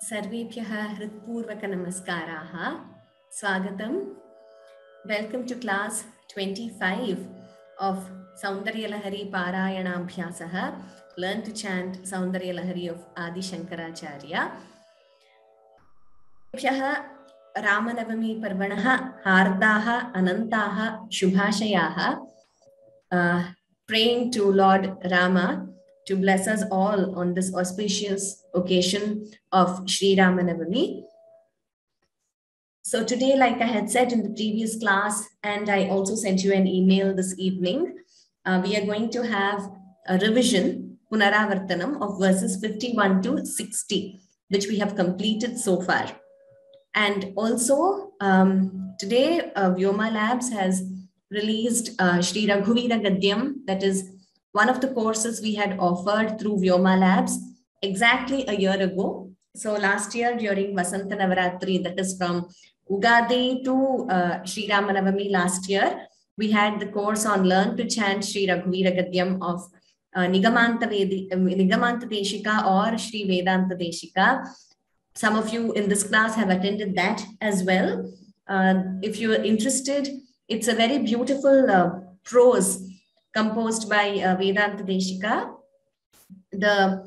सर्वेभ्यः हृत्पूर्वकनमस्काराः स्वागतम्. Welcome to class 25 of Soundaryalahari Parayanabhyasah. Learn to chant Soundaryalahari of Adi Shankaracharya. सर्वेभ्यः रामनवमी पर्वणः हार्दाः अनन्ताः शुभाशयाः. Praying to Lord Rama to bless us all on this auspicious occasion of Sri Ramanavami. So today, like I had said in the previous class, and I also sent you an email this evening, we are going to have a revision, Punaravartanam, of verses 51 to 60, which we have completed so far. And also, today, Vyoma Labs has released Shri Raghuvira Gadyam, that is one of the courses we had offered through Vyoma Labs exactly a year ago. So last year during Vasanta Navaratri, that is from Ugadi to Sri Ramanavami last year, we had the course on Learn to Chant Shri Raghuvira Gadyam of Nigamanta Deshika or Shri Vedanta Deshika. Some of you in this class have attended that as well. If you are interested, it's a very beautiful prose composed by Vedanta Deshika. The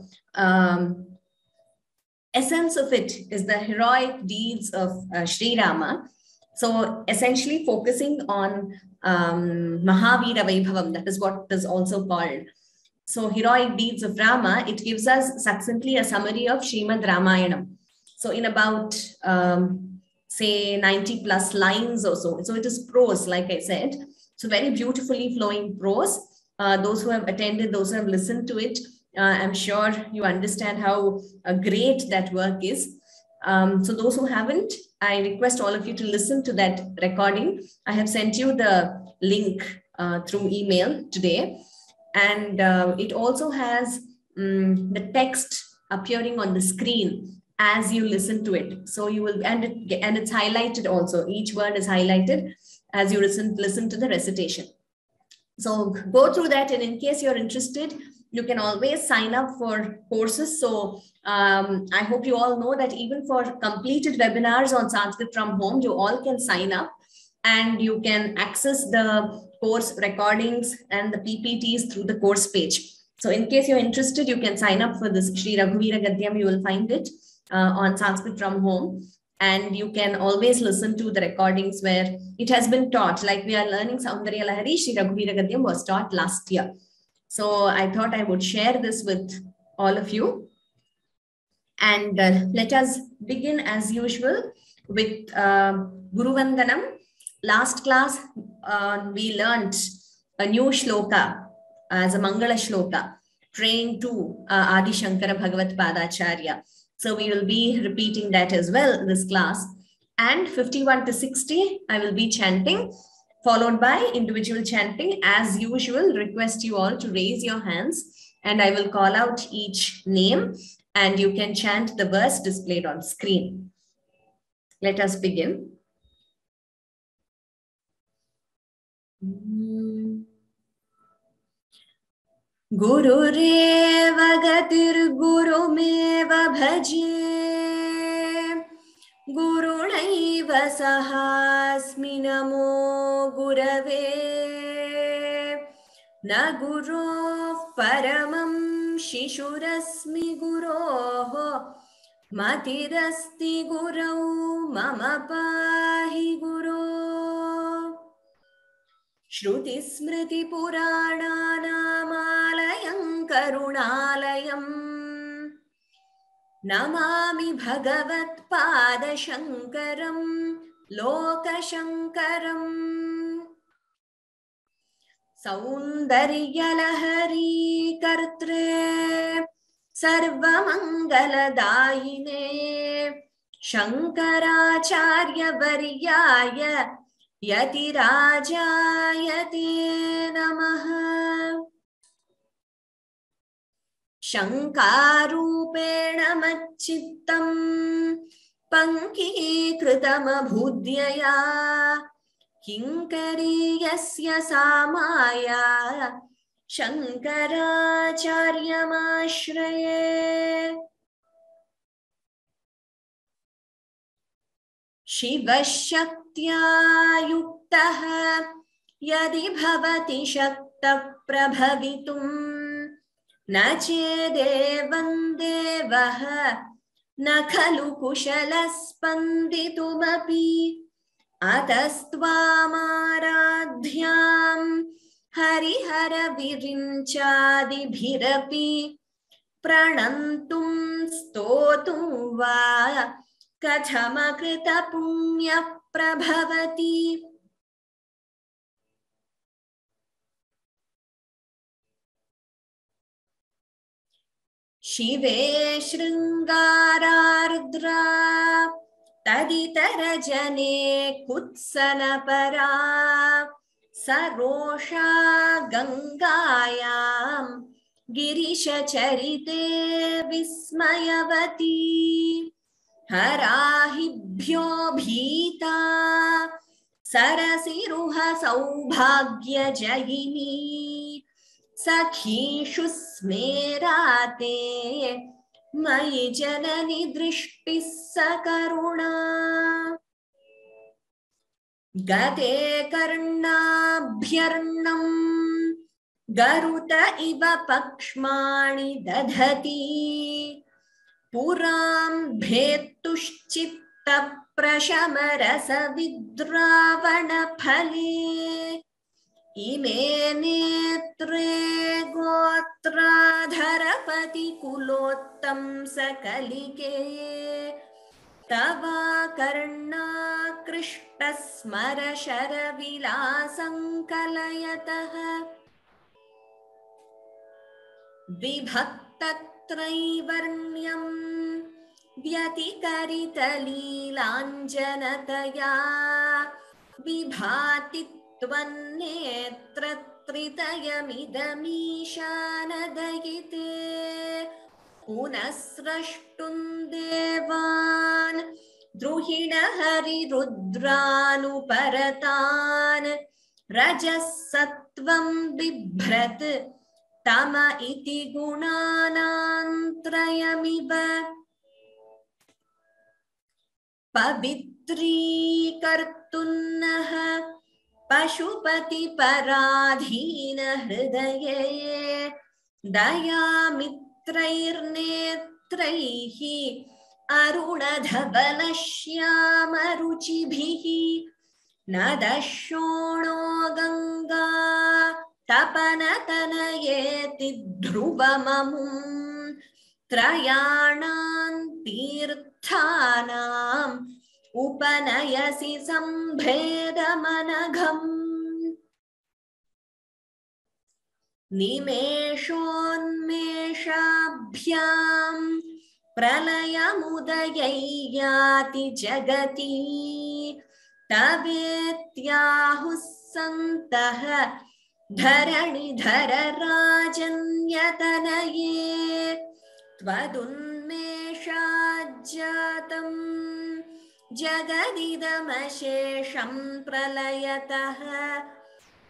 essence of it is the heroic deeds of Sri Rama. So essentially focusing on Mahavira Vaibhavam, that is what it is also called. So heroic deeds of Rama, it gives us succinctly a summary of Srimad Ramayanam. So in about, say 90 plus lines or so. So it is prose, like I said. So very beautifully flowing prose. Those who have attended, those who have listened to it, I'm sure you understand how great that work is. So those who haven't, I request all of you to listen to that recording. I have sent you the link through email today. And it also has the text appearing on the screen as you listen to it. So you will, and it's highlighted also. Each word is highlighted as you listen to the recitation. So go through that, and in case you're interested, you can always sign up for courses. So I hope you all know that even for completed webinars on Sanskrit from home, you all can sign up and you can access the course recordings and the PPTs through the course page. So in case you're interested, you can sign up for this Shri Raghuvira Gadyam. You will find it on Sanskrit from home. And you can always listen to the recordings where it has been taught. Like we are learning Soundaryalahari, Shri Raghuvira Gadyam was taught last year. So I thought I would share this with all of you. And let us begin as usual with Guru Vandanam. Last class, we learned a new shloka as a Mangala shloka, praying to Adi Shankara Bhagavat Padacharya. So we will be repeating that as well in this class. And 51 to 60, I will be chanting, followed by individual chanting. As usual, request you all to raise your hands and I will call out each name and you can chant the verse displayed on screen. Let us begin. Gurureva gatir gurumeva bhaje Gurunaiva sahasmi namo gurave Na gurov paramam shishurasmi guroho Matirasti gurau mama pahi guro Shruti smriti purananamayam karunalayam Namami bhagavat pada shankaram loka shankaram Soundaryalahari kartre sarvamangaladayine Shankaracharya varyaya Yati Rajayate Namaha Shankarupena Machittam Pankikritam Abhudhyaya Kinkariyasya Samaya Shankaracharya Mashraye शिवशक्त्या युक्तः यदि भवति शक्तः प्रभवितुम् न चेदेवं देवः न खलु कुशलः स्पन्दितुमपि अतस्त्वामाराध्यां हरिहरविरिञ्चादिभिरपि प्रणन्तुं स्तोतुं वा कथमकृतपुण्यः प्रभवति। शिवे शृङ्गारार्द्रा तदितरजने कुत्सनपरा सरोषा गङ्गायां गिरिशचरिते विस्मयवती हराहिभ्यो भीता सरसिरुह सौभाग्यजयिनी सखीषु स्मेराते मयि जननि दृष्टिः सकरुणा गते कर्णाभ्यर्णं गरुत इव पक्ष्माणि दधति पुरां भेत्तुश्चित्तप्रशमरसविद्रावणफले इमे नेत्रे गोत्राधरपतिकुलोत्तं सकलिके तवा कर्णाकृष्टस्मरशरविलासं कलयतः विभक्तत्रैवर्ण्यं व्यतिकरितलीलाञ्जनतया विभाति त्वन्नेत्रत्रितयमिदमीशानदयिते पुनः स्रष्टुं देवान् द्रुहिणहरिरुद्रानुपरतान् रजः सत्त्वं बिभ्रत् तम इति गुणानां त्रयमिव पवित्रीकर्तुन्नः पशुपतिपराधीन हृदये दयामित्रैर्नेत्रैः अरुणधवलश्यामरुचिभिः न दशोणो गङ्गा तपनतनयेति ध्रुवममुं त्रयाणां तीर्थानाम् उपनयसि सम्भेदमनघम् निमेषोन्मेषाभ्यां प्रलयमुदयैयाति जगति तवेत्याहुः सन्तः धरणिधर राजन्यतनये त्वदुन्मेषाज्जातं जगदिदमशेषं प्रलयतः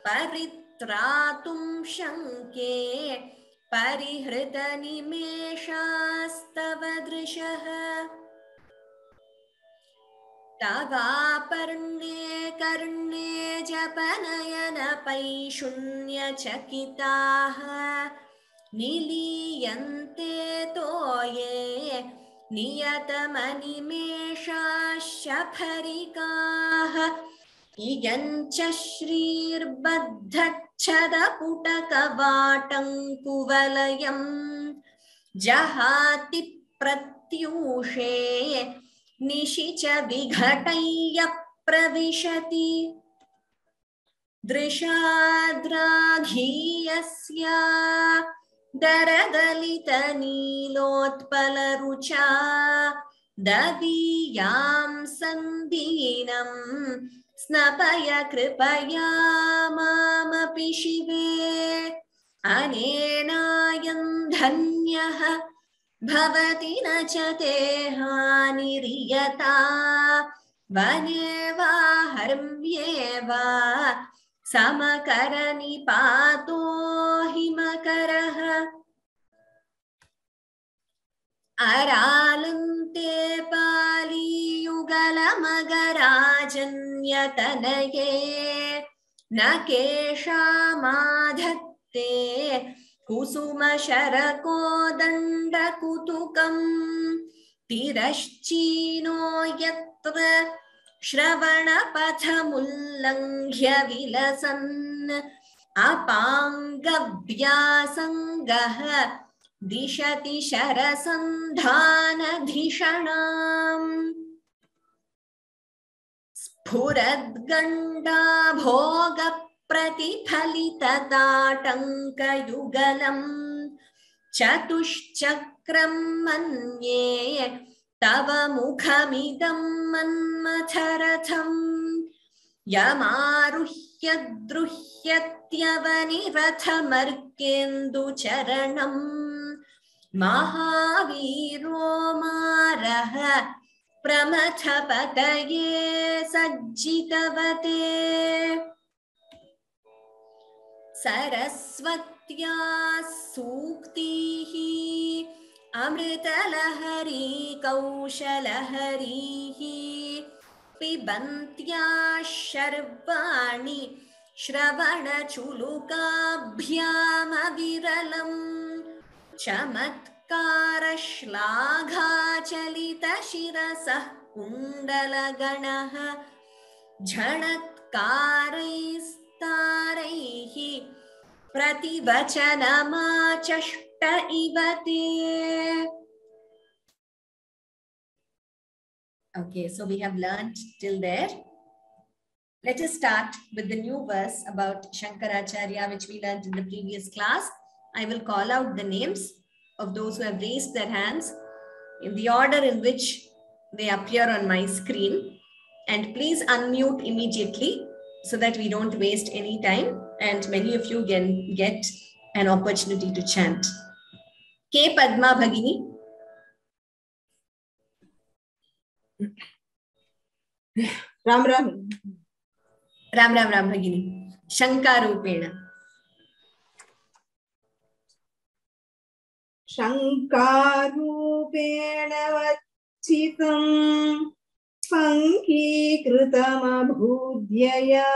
परित्रातुं शङ्के परिहृतनिमेषास्तव दृशः तवापर्णे कर्णे जपनयनपैशून्यचकिताः निलीयन्ते तोये नियतमनिमेषाशफरिकाः इयञ्च श्रीर्बद्धच्छदपुटकवाटं कुवलयं जहाति प्रत्यूषे निशिच विघटय्य प्रविशति दृशाद्राघीयस्या दरदलितनीलोत्पलरुचा ददीयां सन्दीनं स्नपय कृपया मामपि शिवे अनेनायं धन्यः भवति न च ते हानिर्यता वने वा हर्म्ये वा समकरनिपातो हिमकरः Aralante paliyugalamagarajanyataneye nakesha madhatte kusuma sharako dandakutukam tirashchino yatra shravana pathamullangya vilasan apangabhyasangaha dishati sharasandhanadhishanam spuradganda bhoga pratiphalitatatanka-yugalam chatushchakram manye tava mukhamidam manmatharatham yamaruhya druhyatyavanirathmarkendu charanam mahaviro maraha pramathapataye sajjitavate sarasvatya suktihi amritalahari kaushalaharihi pibantya sharvani shravana chulukabhyam aviralam chamatkara shlagha chalita shirasah kundalaganaha jhanatkaraihi prativachanamachashta ivate. Okay, so we have learned till there. Let us start with the new verse about Shankaracharya, which we learned in the previous class. I will call out the names of those who have raised their hands in the order in which they appear on my screen. And please unmute immediately so that we don't waste any time and many of you can get an opportunity to chant. K. Padma Bhagini. Ram Ram. Ram Ram Ram Bhagini. Shankarupena. Shankarupena vachitam pankikritamabhudyaya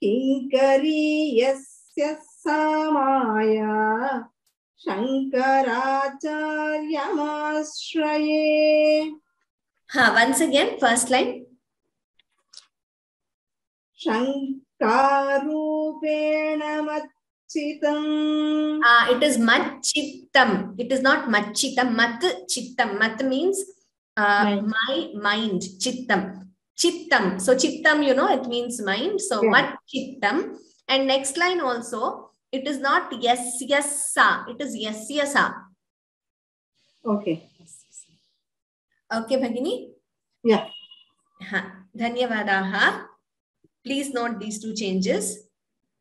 kinkariyasya samaya Shankaracharyamasraye. Once again, first line. Shankarupena machitam. It is machittam. It is not machitam. Mat chittam. Mat means my mind. Chittam. Chittam. So chittam, you know, it means mind. So mat chittam. And next line also, it is not yes, yes, sa. It is yes, yes, sa. Okay. Okay, Bhagini? Yeah. Dhanyavadaha. Please note these two changes.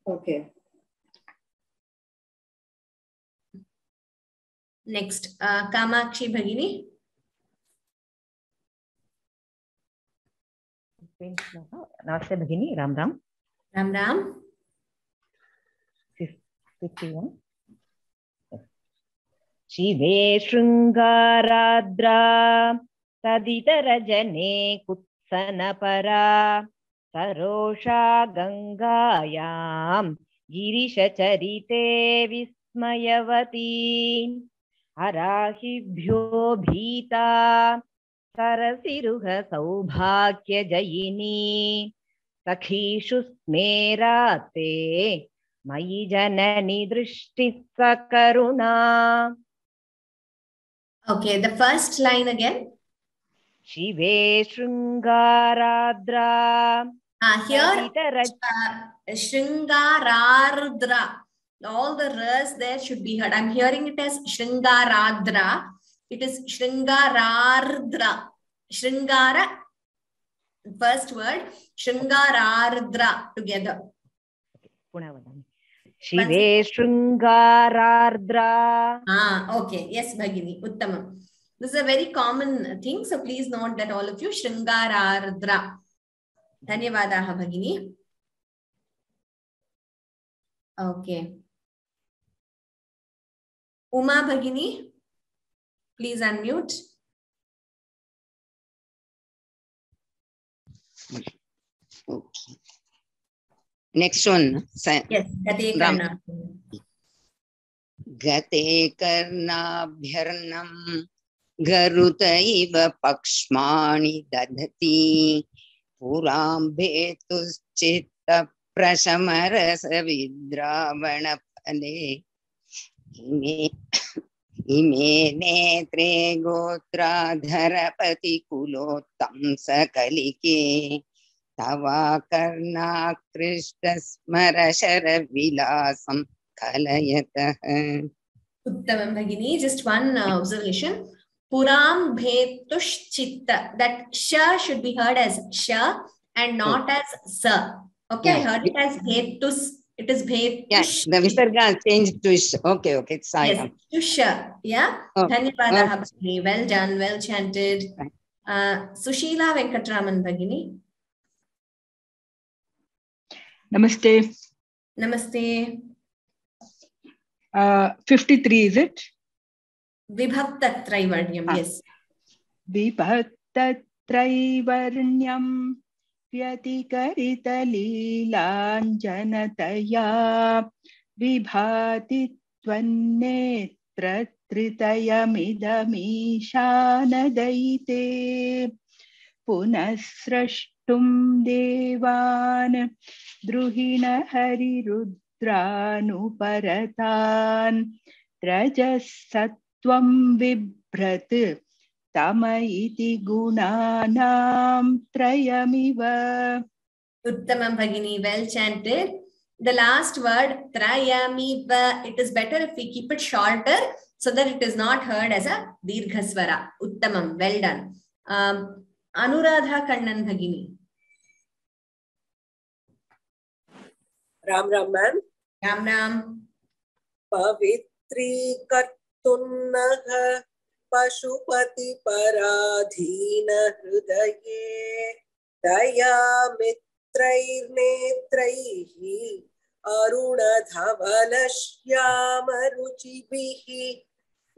Okay. Next, Kamakshi Bhagini. Namaste Bhagini. Ram Ram. Ram Ram. 51. Shive Shrungaradra Taditarajane Kutsanapara Sarosha Gangayam Girisha Charite Vismayavati Arahibhyo Bhita Sarasiruha Saubhakya Jayini Sakhishu Smerate Mayi Janani Drishti Sakaruna. Okay, the first line again. Shive Shrungaradra. Here, Shringarardra. All the Rs there should be heard. I'm hearing it as Shringaradra. It is Shringarardra. Shringara, first word, Shringarardra together. Shive Shrungarardra. Okay. Yes, Bhagini. Uttamam. This is a very common thing. So please note that all of you, Shringarardra. Dhanyavadaha, Bhagini. Okay. Uma Bhagini. Please unmute. Okay. Next one. Yes, Gate Karna. Gate karnabhyarnam garuta iva pakshmani dadhati purambetus chitta prasamarasa vidravana pale ime netre gotradharapati kulottam sakalike tava karna krishna smara shara vilasam kalayatah. Uttamam Bhagini, just one observation. Puram bhetush chitta. That sha should be heard as sha and not as sa. Okay, I heard it as bhetus. It is bhetush. Yeah, the visarga changed to ish. Okay, okay, it's Yes, tusha. Yeah. Dhanyavadaha Bhagini. Well done, well chanted. Sushila Venkatraman Bhagini. Namaste. Namaste. 53, is it? Vibhakta Traivarnyam, yes. Vibhakta Traivarnyam Vyatikarita Leelanjanataya Vibhati Tvannetra Tritayamidamishanadaite Punasrashtum Devan Druhina Harirudranuparatan Rajasatvam Vibhrat Tama iti gunanam trayamiva. Uttamam Bhagini, well chanted. The last word, trayamiva, it is better if we keep it shorter so that it is not heard as a dirghaswara. Uttamam, well done. Anuradha Kannan Bhagini. Ram Ram ma'am. Ram Ram. Pavitri kartunnaha Pashupati paradhina hridaye daya mitrair netraihi aruna dhavalashyama ruchibihi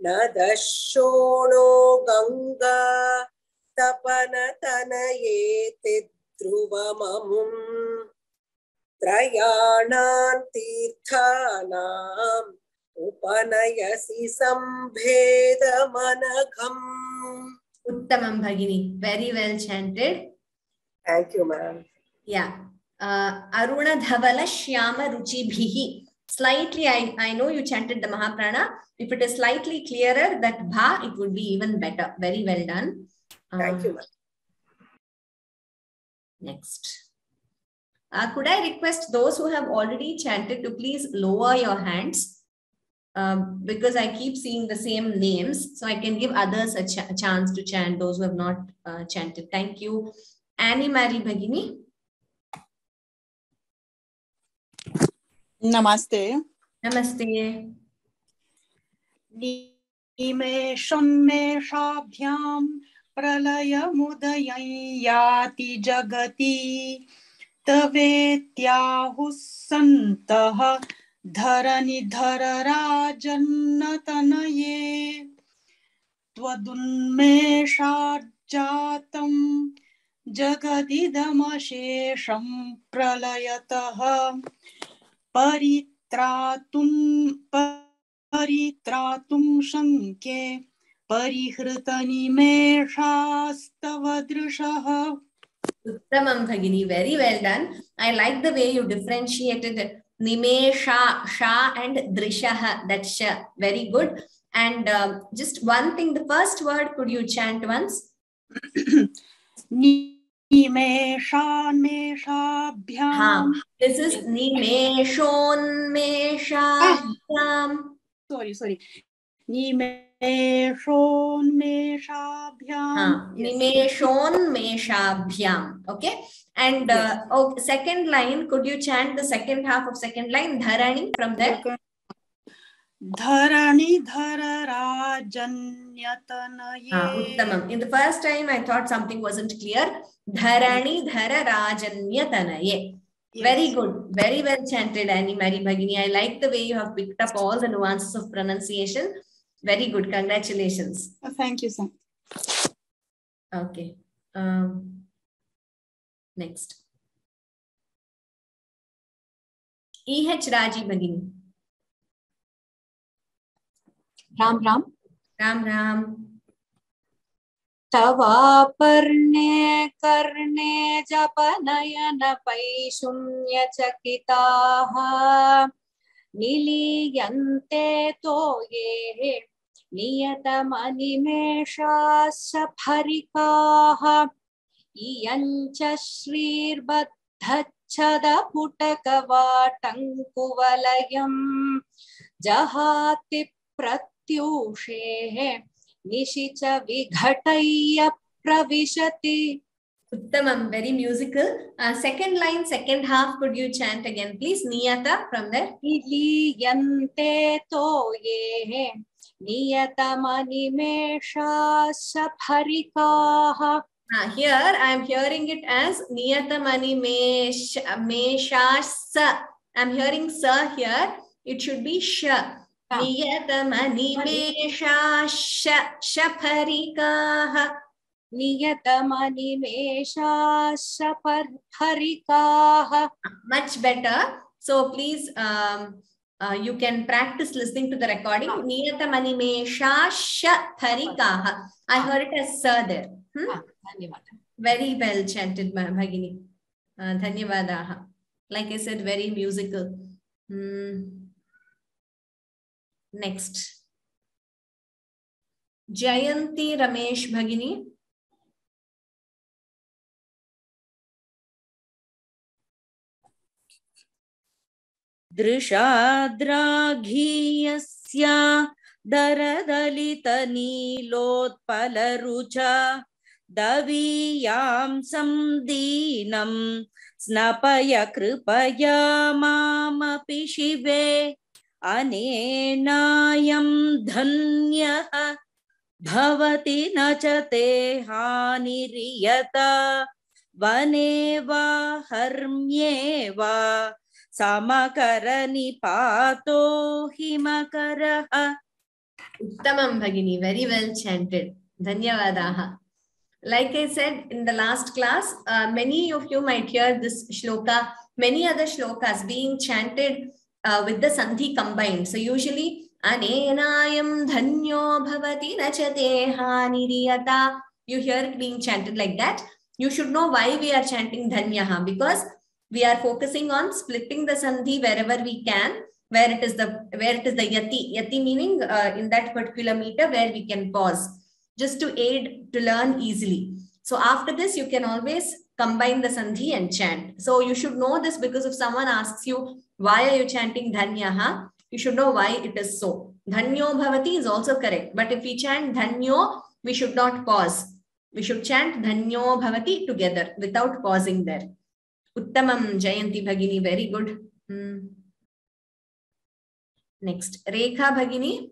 nadashono ganga tapanatanaye tidhruvamamum trayanan tirthanam Upanayasi sambheda managam. Uttamam Bhagini, very well chanted. Thank you, ma'am. Yeah. Aruna Dhavala Shyama Ruchibhihi. Slightly, I know you chanted the Mahaprana. If it is slightly clearer, that bha, it would be even better. Very well done. Thank you, ma'am. Next. Could I request those who have already chanted to please lower your hands? Because I keep seeing the same names, so I can give others a chance to chant, those who have not chanted. Thank you. Annie Marie Bhagini. Namaste. Namaste. Nimeshunmeshabhyam pralayamudayayati jagati tavetyahusantaha dharani dhararajannatanaye tvadunmeshajatam jagadidamashesham pralayataha Paritratum shanke parihritanimeshastavadrishaha. Uttamam Bhagini, very well done. I like the way you differentiated Nimesha, Sha and Drishaha, that Sha. Very good. And just one thing, the first word, could you chant once? Nimeshan meshabhyam. This is Nimeshon meshabhyam. Sorry. Nimeshon meshabhyam. Nimeshon meshabhyam. Okay. And second line, could you chant the second half of second line? Dharani from there. Dharani dhararajanyatanaye. Uttamam. In the first time, I thought something wasn't clear. Dharani dhararajanyatanaye. Yes. Very good. Very well chanted, Annie Marie Bhagini. I like the way you have picked up all the nuances of pronunciation. Very good. Congratulations. Thank you, sir. Okay. Next. E.H. Raji Bhagini. Ram Ram. Ram Ram. तवापर्णे कर्णे जपनयन पैशुन्य चकिताः निलीयन्ते तो ये नियतमनिमेषाश्च फरिकाः इयञ्च श्रीर्बद्धच्छदपुटकवाटङ्कुवलयम् जहाति प्रत्यूषेः निशिच विघटय्य प्रविशति. Uttamam, very musical. Second line, second half, could you chant again, please? Niyata from there. Niliyante to ye niyatamanimeşasya bharikaha. Here I am hearing it as Niyatamani Meshasa. I am hearing sa here. It should be sha. Niyatamani Meshasya Shaparikaha. Niyatamani Meshasya Bharikaha. Much better. So please, you can practice listening to the recording. Niyatamani Meshasya Bharikaha. I heard it as sa there. Very well chanted, Bhagini. Dhanyavadaha. Like I said, very musical. Next. Jayanti Ramesh Bhagini. दृशाद्राघीयस्या दरदलितनीलोत्पलरुचा दवीयां संदीनं स्नपय कृपया मामपि शिवे अनेनायं धन्यः भवति न च ते हानिर्यता वने वा हर्म्ये वा समकरनिपातो हिमकरः. Uttamam Bhagini, very well chanted. Dhanyavadaha. Like I said in the last class, many of you might hear this shloka, many other shlokas being chanted with the sandhi combined. So usually, Anenayam dhanyo bhavati nachate haniriyata. You hear it being chanted like that. You should know why we are chanting dhanyaha, because we are focusing on splitting the sandhi wherever we can, where it is the yati meaning in that particular meter where we can pause, just to aid to learn easily. So after this, you can always combine the sandhi and chant. So you should know this, because if someone asks you, why are you chanting dhanyaha? You should know why it is so. Dhanyo bhavati is also correct. But if we chant dhanyo, we should not pause. We should chant dhanyo bhavati together without pausing there. Uttamam Jayanti Bhagini, very good. Next, Rekha Bhagini.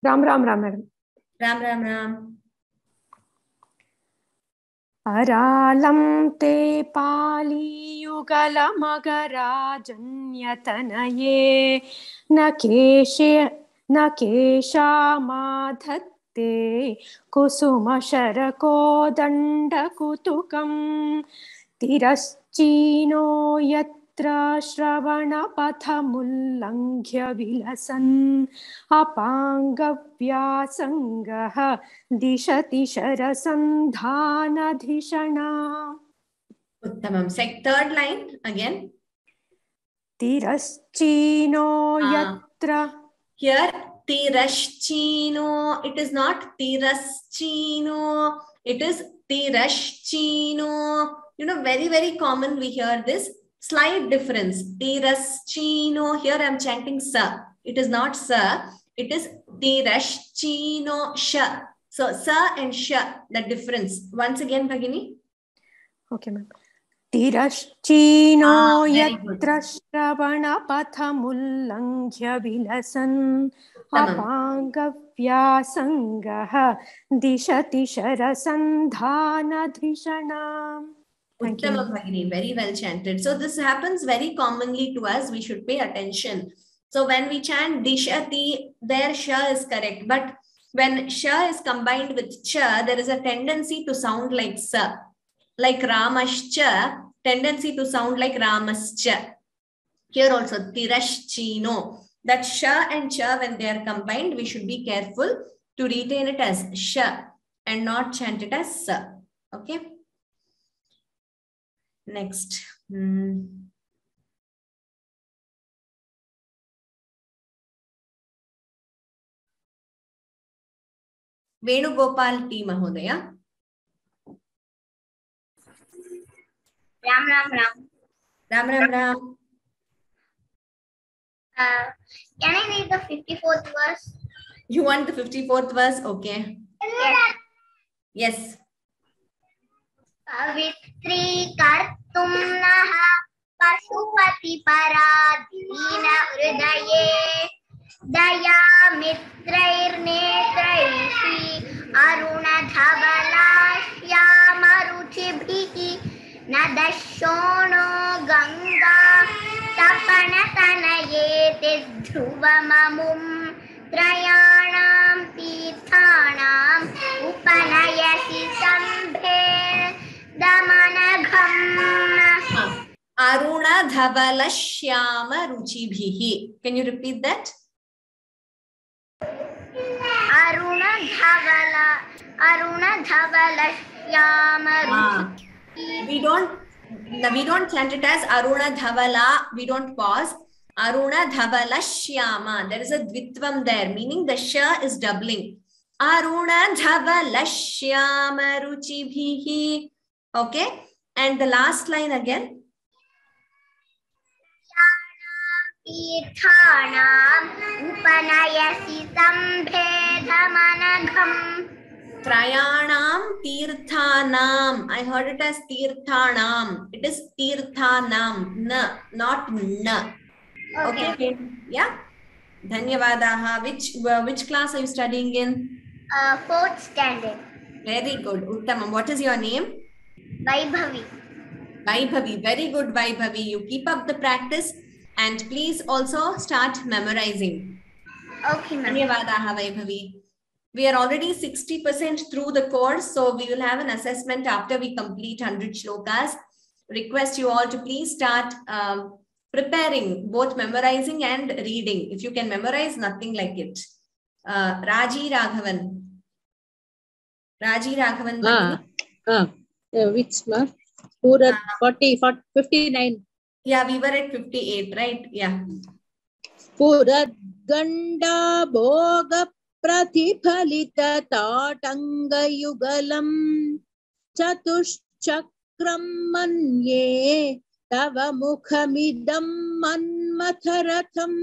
Ram Ram Ram Madam. Ram Ram Ram. Aralam te pali yugala magarajanyatanaye nakesha madhatte kusuma sharako danda kutukam tiraschino yatra shravana pathamullanghya vilasan apangavyasangaha dishati sharasandhanadhishana. Uttamam. Third line again. Tiraschino yatra. Here, tiraschino. It is not tiraschino. It is tiraschino. You know, very, very common we hear this. Slight difference. Tiraschino. Here I am chanting sa. It is not sa. It is tiraschino sha. So sa and sha, the difference. Once again, Bhagini. Okay, ma'am. Tiraschino yatra shravana pathamullanghya vilasan apangavyasangaha dishati sharasandhanadhishana. Thank you. Uttama Bhagini, very well chanted. So this happens very commonly to us. We should pay attention. So when we chant Dishati, there Sha is correct. But when Sha is combined with Cha, there is a tendency to sound like Sa. Like Ramashcha, tendency to sound like Ramascha. Here also, Tirashchino. That Sha and Cha, when they are combined, we should be careful to retain it as Sha and not chant it as Sa. Okay. Next. Venugopal T. Mahodaya. Ram Ram Ram. Ram Ram Ram. Can I read the 54th verse? You want the 54th verse? Okay. Yes. Yes. Savitri kartum naha pasupati paradina hridaye daya mitrair netraishi aruna dhavala nadashono ganga tapanatanaye dhruvamamum trayanam tithanam upanayasi sambhe damanagham. Aruna dhavala shyama ruchibhihi. Can you repeat that? Aruna dhavala shyama ruchibhihi. We don't chant it as Aruna dhavala. We don't pause. Aruna dhavala shyama. There is a dvitvam there, meaning the sha is doubling. Aruna dhavala shyama ruchibhihi. Okay. And the last line again. Tirthanam upanayasi sambhedhamanagham. Trayanam tirthanam. I heard it as tirthanam. It is tirthanam. Na, not na. Okay. Yeah. Dhanyavadaha. Which class are you studying in? 4th standard. Very good. Uttamam. What is your name? Vaibhavi. Vaibhavi. Very good, Vaibhavi. You keep up the practice and please also start memorizing. Okay, ma'am. Dhanyavadaha, Vaibhavi. We are already 60% through the course, so we will have an assessment after we complete 100 shlokas. Request you all to please start preparing, both memorizing and reading. If you can memorize, nothing like it. Raji Raghavan. Raji Raghavan. Which month? 59. Yeah, we were at 58, right? Yeah. Purat Ganda Bhoga Pratiphalita Tatanga Yugalam Chatushchakram Manye Tava Mukhamidam Manmatharatham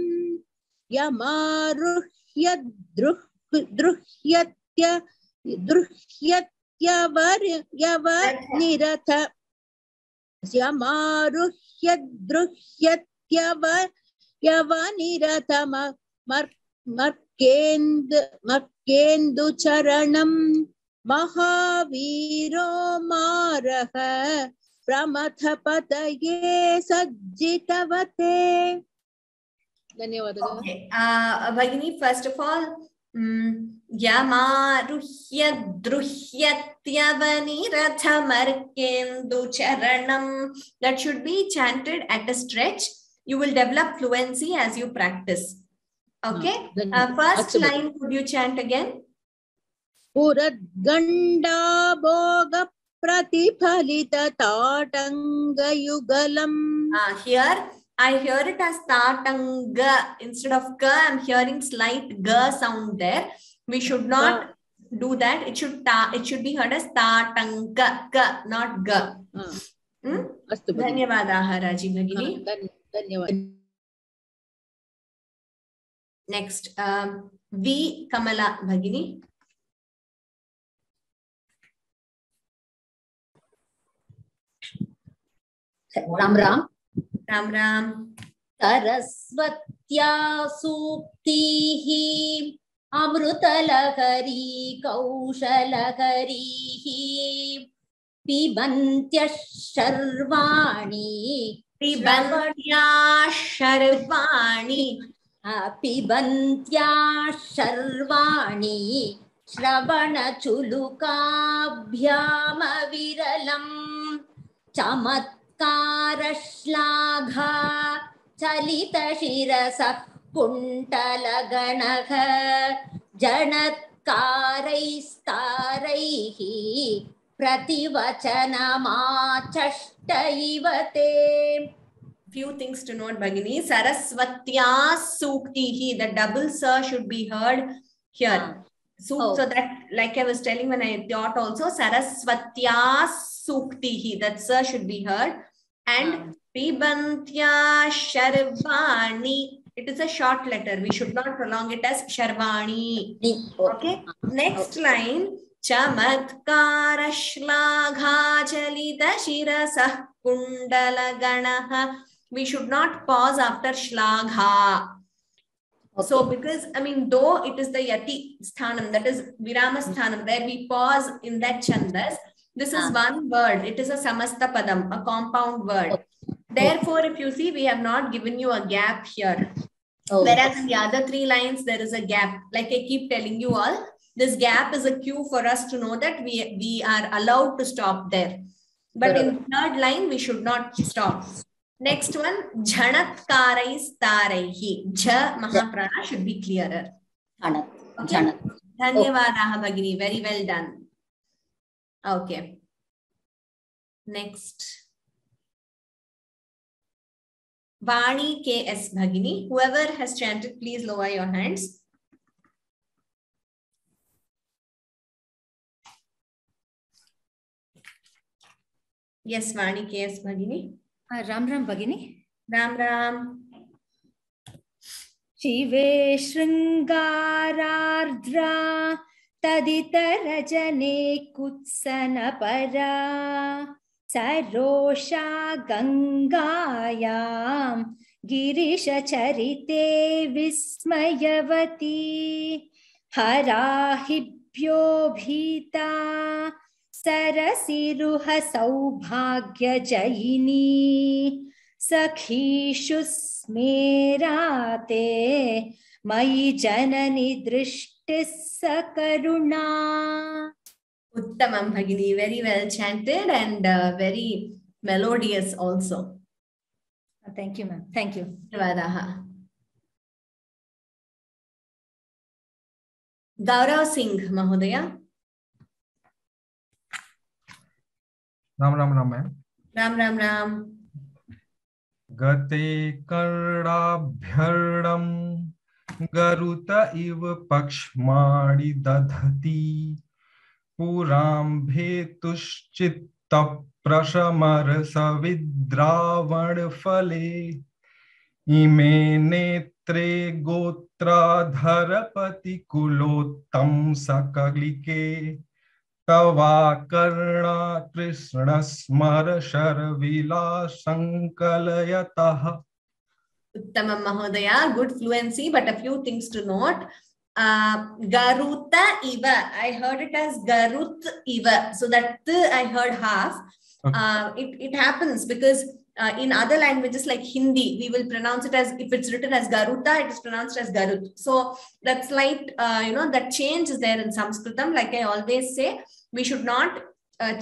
Yamaruhya Druhyatya Yavarniratha Yamaruhya Druhyatya Yavanirata Markendu Charanam Mahaviro Maraha Pramathapataye Sajjitavate. Okay. Bhagini, first of all, Yamaruhya Druhyatyavanirata Markendu Charanam. That should be chanted at a stretch. You will develop fluency as you practice. Okay. First line, could you chant again? Purat Ganda Bhoga Pratiphalita Tatanga Yugalam. Here, I hear it as Tatanga. Instead of Ka, I'm hearing slight Ga sound there. We should not do that. It should be heard as Tatanga, Ka, not Ga. Dhanyavadaha, Raji Bhagini. Next, V. Kamala Bhagini. Ram Ram. Ram Ram. Sarasvatya Suptihi Amrutalahari Kaushalahari पिबन्त्यः शर्वाणि पिबन्त्या शर्वाणि पिबन्त्या शर्वाणि श्रवणचुलुकाभ्यामविरलम् चमत्कारश्लाघा चलितशिरसः कुण्टलगणः जणत्कारैस्तारैः प्रतिवचनमाचष्ट इव ते. Few things to note, Bhagini. Saraswatya suktihi. The double sa should be heard here. So that, like I was telling when I taught also, Saraswatya suktihi. That sa should be heard. And Pibantya Sharvani. It is a short letter. We should not prolong it as Sharvani. Okay. Next line. Chamatkara shlagha chalita shirasah kundala ganaha. We should not pause after shlagha. So because, I mean, though it is the yati sthanam, that is virama sthanam, where we pause in that chandas, this is one word. It is a samasta padam, a compound word. Therefore, if you see, we have not given you a gap here. Whereas in the other three lines, there is a gap. Like I keep telling you all, this gap is a cue for us to know that we are allowed to stop there. But in the third line, we should not stop. Next one, Jhanatkaraihi. Jha Mahaprana should be clearer. Okay. Dhanyavadaha Bhagini. Very well done. Okay. Next. Vani KS Bhagini. Whoever has chanted, please lower your hands. Yes, Vani KS Bhagini. Ram Ram Bhagini. Ram Ram. Shive Shringārārdra Taditarajane Kutsana Para Sarosha Gangayam Girisha Charite Vismayavati Harahibhyo Bhita Sarasiruha Saubhagya Jayini Sakhishu Smerate Mai Janani Drishtis Sakaruna. Uttamam Bhagini, very well chanted and very melodious also. Thank you, ma'am. Thank you. Dhanyavadaha. Gaurav Singh Mahodaya. Ram Ram Ram ma'am. Ram Ram Ram. Gate karnabhyardam garuta iva pakshmadi dadhati puram bhetushchitta prashamar savidravan phale ime netre gotra dharapati kulottam sakalike Tava karna krishna smara sharvila sankalayataha. Uttamam Mahodaya, good fluency, but a few things to note. Garuta iva, I heard it as Garut iva. So that I heard half. It happens because in other languages like Hindi, we will pronounce it as, if it's written as Garuta, it is pronounced as Garut. So that slight, that change is there in Sanskritam. Like I always say, we should not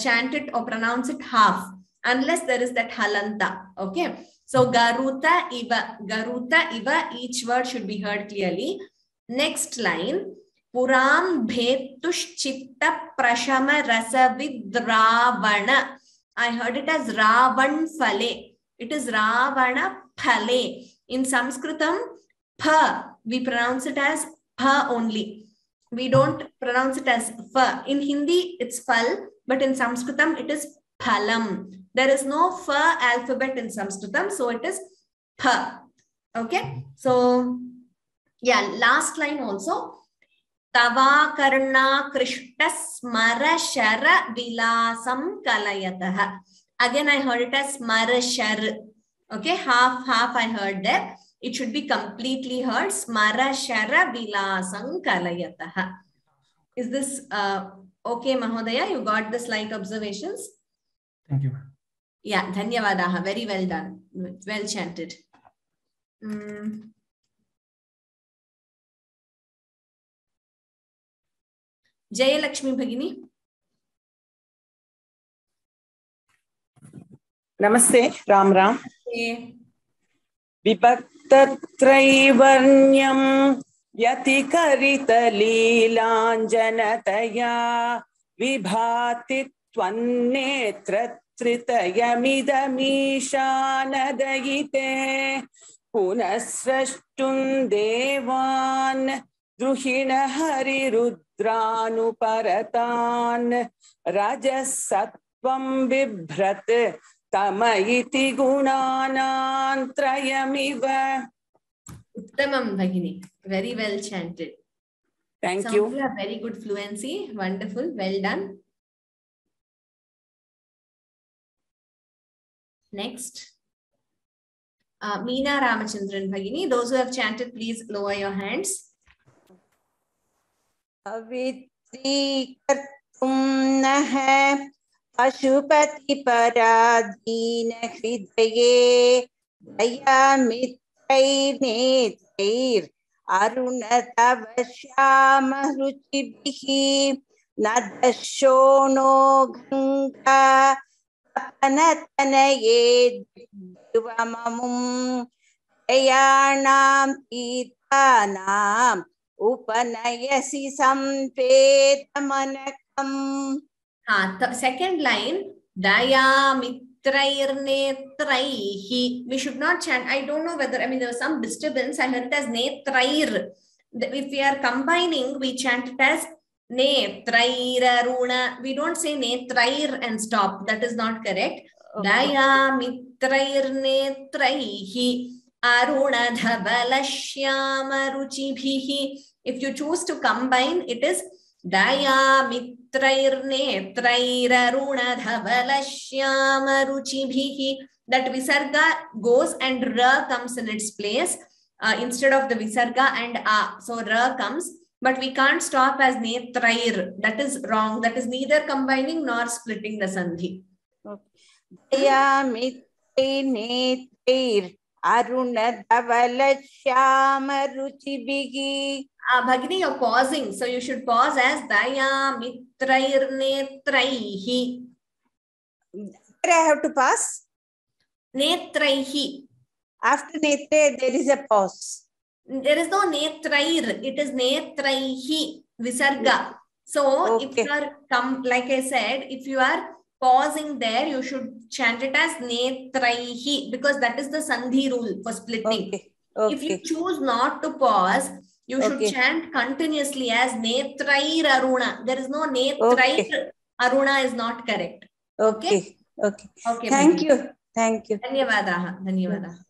chant it or pronounce it half unless there is that halanta. Okay. So Garuta iva, each word should be heard clearly. Next line, Puram bhetushchitta prashama rasavidravana. I heard it as Ravan Phale. It is Ravana Phale. In Sanskritam, Pha, we pronounce it as Pha only. We don't pronounce it as Pha. In Hindi, it's Phal, but in Sanskritam, it is Phalam. There is no Pha alphabet in Sanskritam, so it is Pha. Okay? So, yeah, last line also. Tava karna krishta smara shara vilasam kalayataha. Again, I heard it as smara shar. Okay, half I heard there. It should be completely heard. Smara shara vilasam kalayataha. Is this okay, Mahodaya? You got the slight observations? Thank you, ma'am. Yeah, dhanyavadaha. Very well done. Well chanted. Jayalakshmi Bhagini. Namaste, Ram Ram. Okay. Vibhaktatraivarnyam yatikarita leelanjanataya vibhati tvannetratrитayamidamishanadayite punasrashtun devan druhina harirudranuparatan rajasatvam bibhrat Tamayiti gunanam trayamiva. Uttamam Bhagini. Very well chanted. Thank you. Very good fluency. Wonderful. Well done. Next. Meena Ramachandran Bhagini. Those who have chanted, please lower your hands. Avitri kartum naha Pashupati paradina hridaye dayamitrair netrair arunatavashyama ruchibihi nadashono ganga apanatanaye divamamum dayanam titanam upanayasi sampedamanakam. Second line, Daya Mitrair-netraihi. We should not chant. I don't know whether, there was some disturbance. I heard it as netrair. If we are combining, we chant it as netrair-aruna. We don't say netrair and stop. That is not correct. Okay. Daya Mitrair-netraihi aruna-dhabalashyama-ruchibhihi. If you choose to combine, it is Daya mitrair-netrair-aruna-dhabalashyama-ruchibhihi. That visarga goes and ra comes in its place instead of the visarga and a. So ra comes, but we can't stop as netrair. That is wrong. That is neither combining nor splitting the sandhi. Daya mitrair-netrair aruna-dhabalashyama-ruchibhihi. Bhagini, you're pausing. So you should pause as Daya Mitrair-netraihi. Where I have to pause? Netraihi. After netrair, there is a pause. There is no netrair. It is netraihi. Visarga. So if you are, like I said, if you are pausing there, you should chant it as netraihi because that is the sandhi rule for splitting. If you choose not to pause, you should chant continuously as netrair aruna. There is no netrair aruna is not correct. Okay. Thank you. Thank you. Dhanyavadaha. Dhanyavadaha.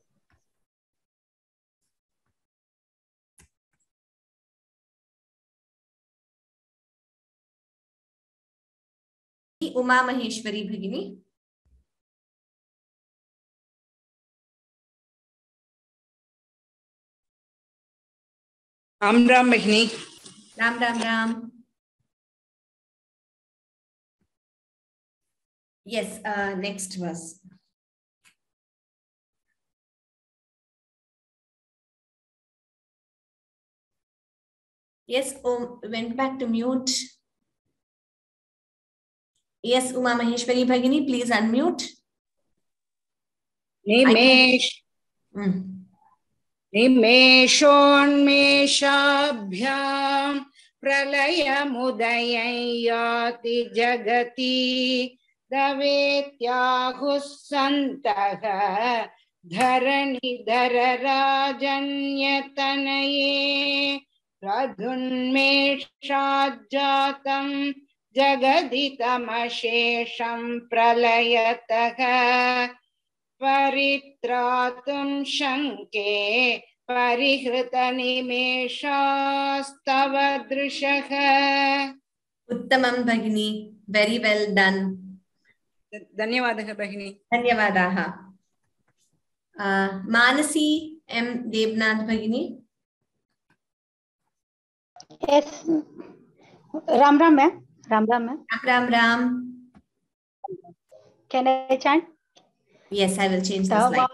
Uma Maheshwari Bhagini. Ram Ram Bhagini. Ram Ram Ram. Yes, next verse. Yes, went back to mute. Yes, Uma Maheshwari Bhagini, please unmute. Nimeshonmeshabhyam pralayamudayayati jagati davetyahusantaha dharanidhararajanyatanaye radhunmeshadjatam jagaditamasesham pralayataha paritratum shanke parihritanimeshastava drushaha. Uttamam Bhagini. Very well done. Dhanyavadaha Bhagini. Dhanyavadaha. Manasi M. Devnath Bhagini. Yes. Ram Ram, ma'am. Ram Ram, ma'am. Ram Ram. Can I chant? Yes, I will change the slide.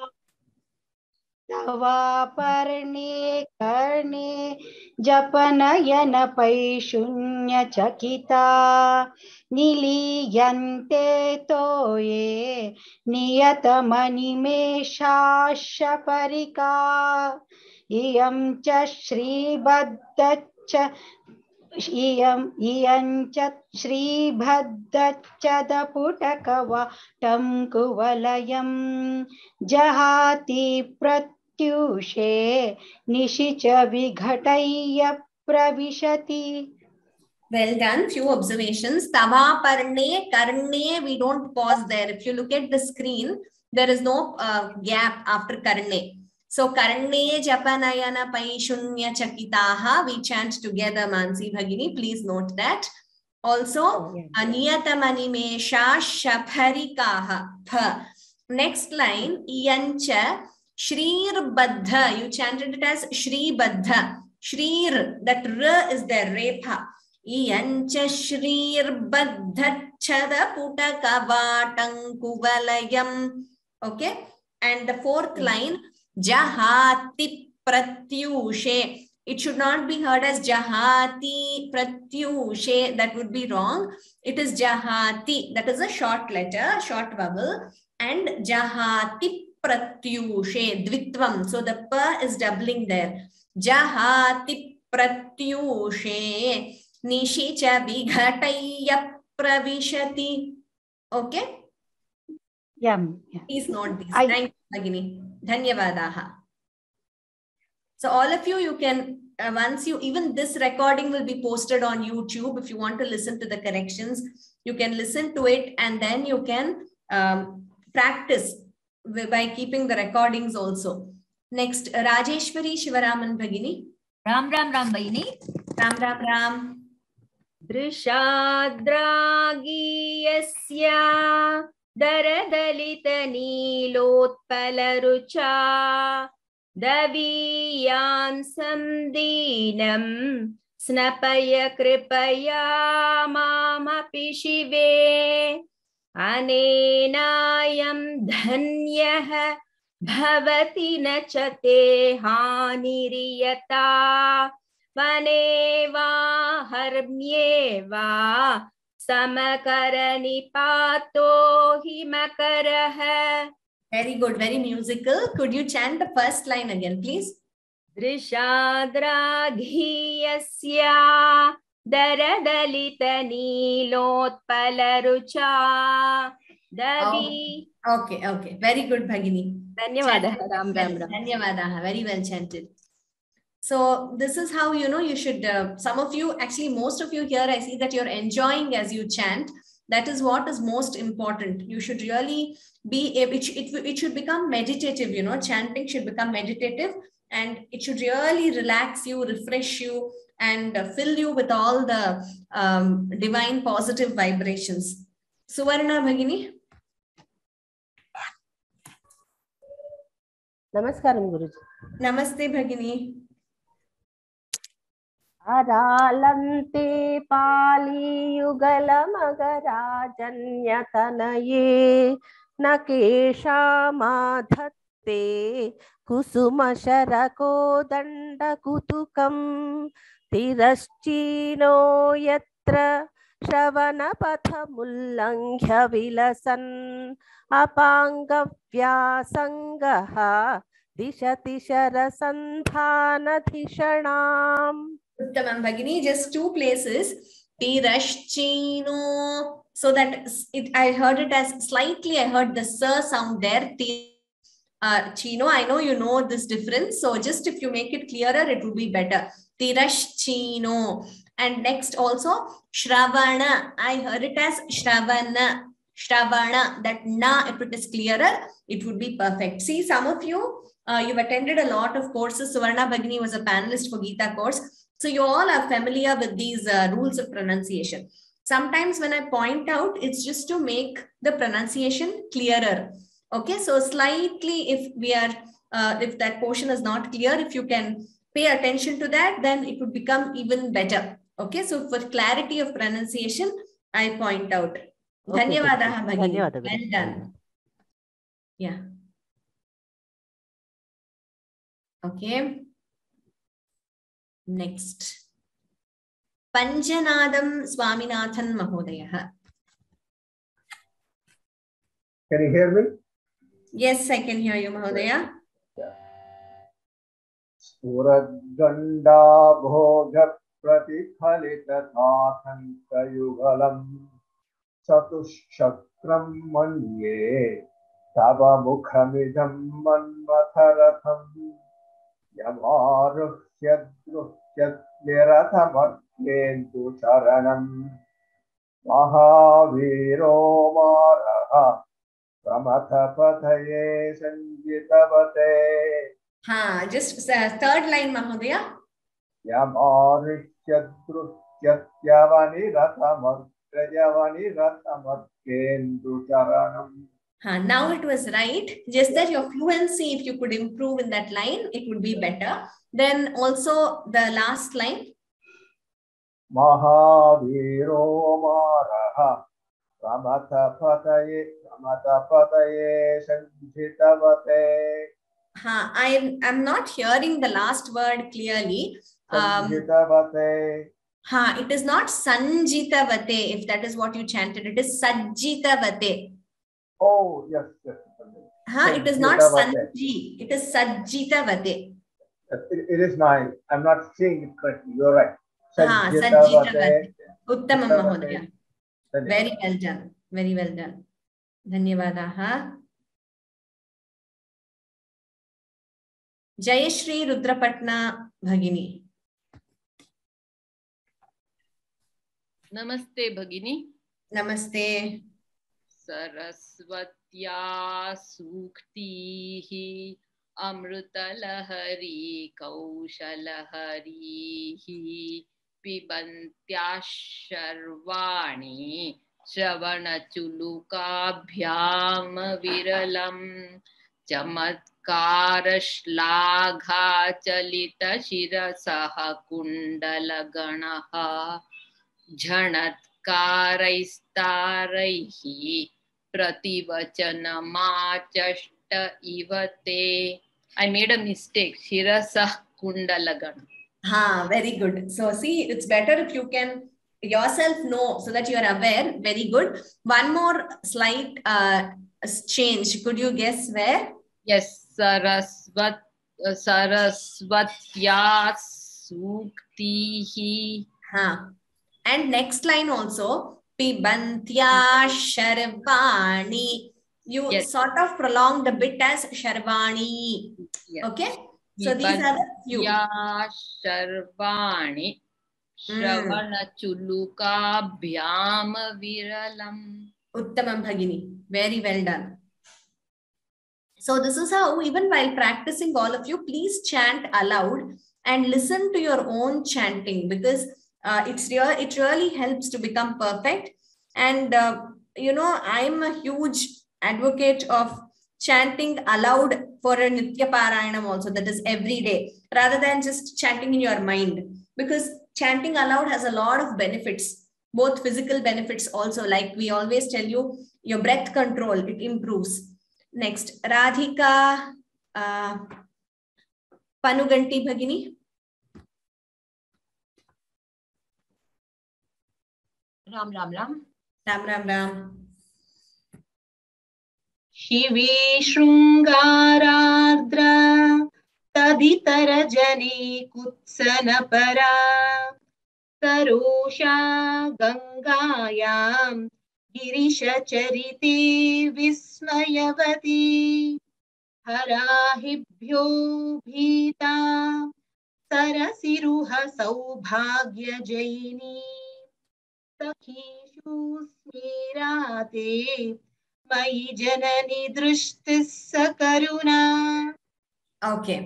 Tavaparne karne japanayana paishunya chakita niliyante toye niyatamanimesha shaparika iyam cha shribaddacha iyam cha shribhaddachadaputakavatam kuvalayam jahati pratyushe nishicha vighataya pravishati. Well done. Few observations. Tava parne karne. We don't pause there. If you look at the screen, there is no gap after karne. So karne japanayana paishunya chakitaha. We chant together, Mansi Bhagini. Please note that. Also, aniyatamanimesha shapharikaha. Next line, iyancha shrir baddha. You chanted it as shri baddha. Shrir, that r is there, repha. Iyancha shrir baddhachada putakavatam kuvalayam. Okay. And the fourth line, jahati pratyushe. It should not be heard as jahati pratyushe. That would be wrong. It is jahati. That is a short letter, short vowel. And jahati pratyushe, dvitvam. So the pa is doubling there. Jahati pratyushe nishicha vighataya pravishati. Okay? Yeah. Please note this. Thank you, Bhagini. Dhanyavadaha. So all of you, you can, once you, even this recording will be posted on YouTube. If you want to listen to the corrections, you can listen to it and then you can practice by keeping the recordings also. Next, Rajeshwari Shivaraman Bhagini. Ram Ram Ram Bhagini. Ram Ram Ram. Drishadra-giyasya daradalita-nilotpala-rucha daviyansam dinam snapaya kripaya mamapi shive anenayam dhanyah bhavati nachate haniriyata vaneva harmyeva samakarani pato himakaraha. Very good, very musical. Could you chant the first line again, please? Drishadra-giyasya daradalita-nilotpala-rucha davi. Okay. Very good, Bhagini. Dhanyavadaha. Ram Ram Ram. Dhanyavadaha. Very well chanted. So this is how, you should, some of you, actually most of you here, I see that you're enjoying as you chant. That is what is most important. You should really be, it should become meditative, chanting should become meditative and it should really relax you, refresh you and fill you with all the divine positive vibrations. Suvarna Bhagini. Namaskaram Guruji. Namaste Bhagini. Aralante pali yugala magarajanyatanaye nakesha madhatte kusuma sharako danda kutukam tiraschino yatra shravana pathamullanghya vilasan apanga vyasangaha dishati sharasandhanadhishanam. Uttamam Bhagini, just two places. Tirashchino. So that I heard it as slightly, I heard the sa sound there. Chino, I know you know this difference. So just if you make it clearer, it will be better. Tirashchino. And next also, Shravana. I heard it as Shravana. Shravana. That na, if it is clearer, it would be perfect. See, some of you, you've attended a lot of courses. Suvarna Bhagini was a panelist for Gita course. So you all are familiar with these rules of pronunciation. Sometimes when I point out, it's just to make the pronunciation clearer. Okay, so slightly if we are, if that portion is not clear, if you can pay attention to that, then it would become even better. Okay, so for clarity of pronunciation, I point out. Dhanyavadaha Bhagini. Dhanyavadaha. Well done. Yeah. Okay. Next. Panjanadam Swaminathan Mahodayah. Can you hear me? Yes, I can hear you, Mahodaya. Suraganda bhoga pratifalitatathantayugalam chatushakram manye tava mukhamidam manmatharatham yamaruhyadruhyat nirathamarkentu charanam mahaviro maraha Ramatapathaye sanjitavate. Just third line, Mahodaya. Yamarishyadruhyatyavanni rathamarkendu charanam. Now it was right. Just that your fluency, if you could improve in that line, it would be better. Then also the last line. Mahaviro maraha. Ramatapathaye sanjitavate. I'm not hearing the last word clearly. Sanjitavate. It is not sanjitavate, if that is what you chanted. It is sajjitavate. Oh, yes. It is not sanji. It is sajjitavate. It is mine. I'm not saying it correctly. You're right. Sajjitavate. Uttamam Mahodaya. Very well done. Very well done. Dhanyavadaha. Jayashri Rudrapatna Bhagini. Namaste Bhagini. Namaste. Sarasvatya suktihi amrutalahari kaushalahari pibantyasharvani shravanachulukabhyam viralam chamatkarashlagha chalita shirasaha kundalaganaha jhanatkaraistaraihi prativachanamachashta ivate. I made a mistake. Shirasa kundalagana. Very good. So see, it's better if you can yourself know so that you are aware. Very good. One more slight change. Could you guess where? Yes, Sarasvatya suktihi. And next line also, Pibantya Sharvani. You sort of prolong the bit as Sharvani. Yes. Okay? So these are the few. Sharvani Shravana Bhyam Viralam. Uttamam Bhagini. Very well done. So this is how, even while practicing, all of you, please chant aloud and listen to your own chanting, because it really helps to become perfect. And I'm a huge advocate of chanting aloud for a Nitya Parayanam also, that is every day, rather than just chanting in your mind, because chanting aloud has a lot of benefits, both physical benefits also, like we always tell you, your breath control, it improves. Next, Radhika Panuganti Bhagini. Ram. शिवे शृङ्गारार्द्रा तदितरजने कुत्सनपरा सरोषा गङ्गायां गिरिशचरिते विस्मयवती हराहिभ्यो भीता सरसिरुह सौभाग्यजयिनी सखीषु स्मेराते मयि जननि दृष्टिः सकरुणा. Okay.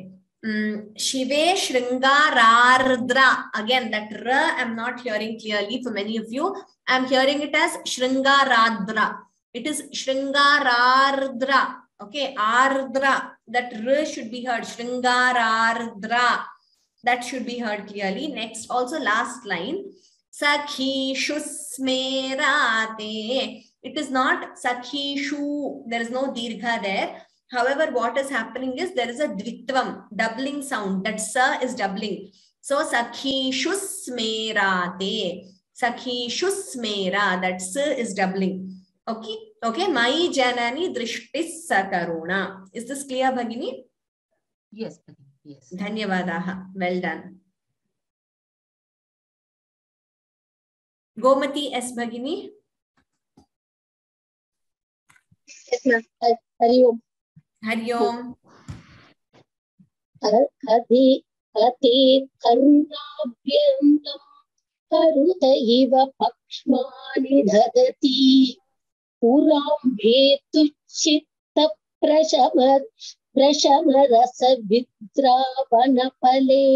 Shive Shringarardra. Again, that ra I'm not hearing clearly for many of you. I'm hearing it as Shringaradra. It is Shringarardra. Okay, Ardra. That ra should be heard. Shringarardra. That should be heard clearly. Next, also last line. Sakhishu smerate. It is not sakhishu. There is no dirgha there. However, what is happening is there is a dvitvam, doubling sound. That sa is doubling. So sakhishu smerate. Sakhishu smera. That sa is doubling. Okay. Okay. Mai janani drishtis sakaruna. Is this clear, Bhagini? Yes, yes. Dhanyavadaha. Well done. Gomati S. Bhagini. Yes, ma'am. Hari Om. Hari Om. Ati karnabhyandam karudaiva pakshmani dhadati puram bhetu chitta prashamarasa vidravana-pale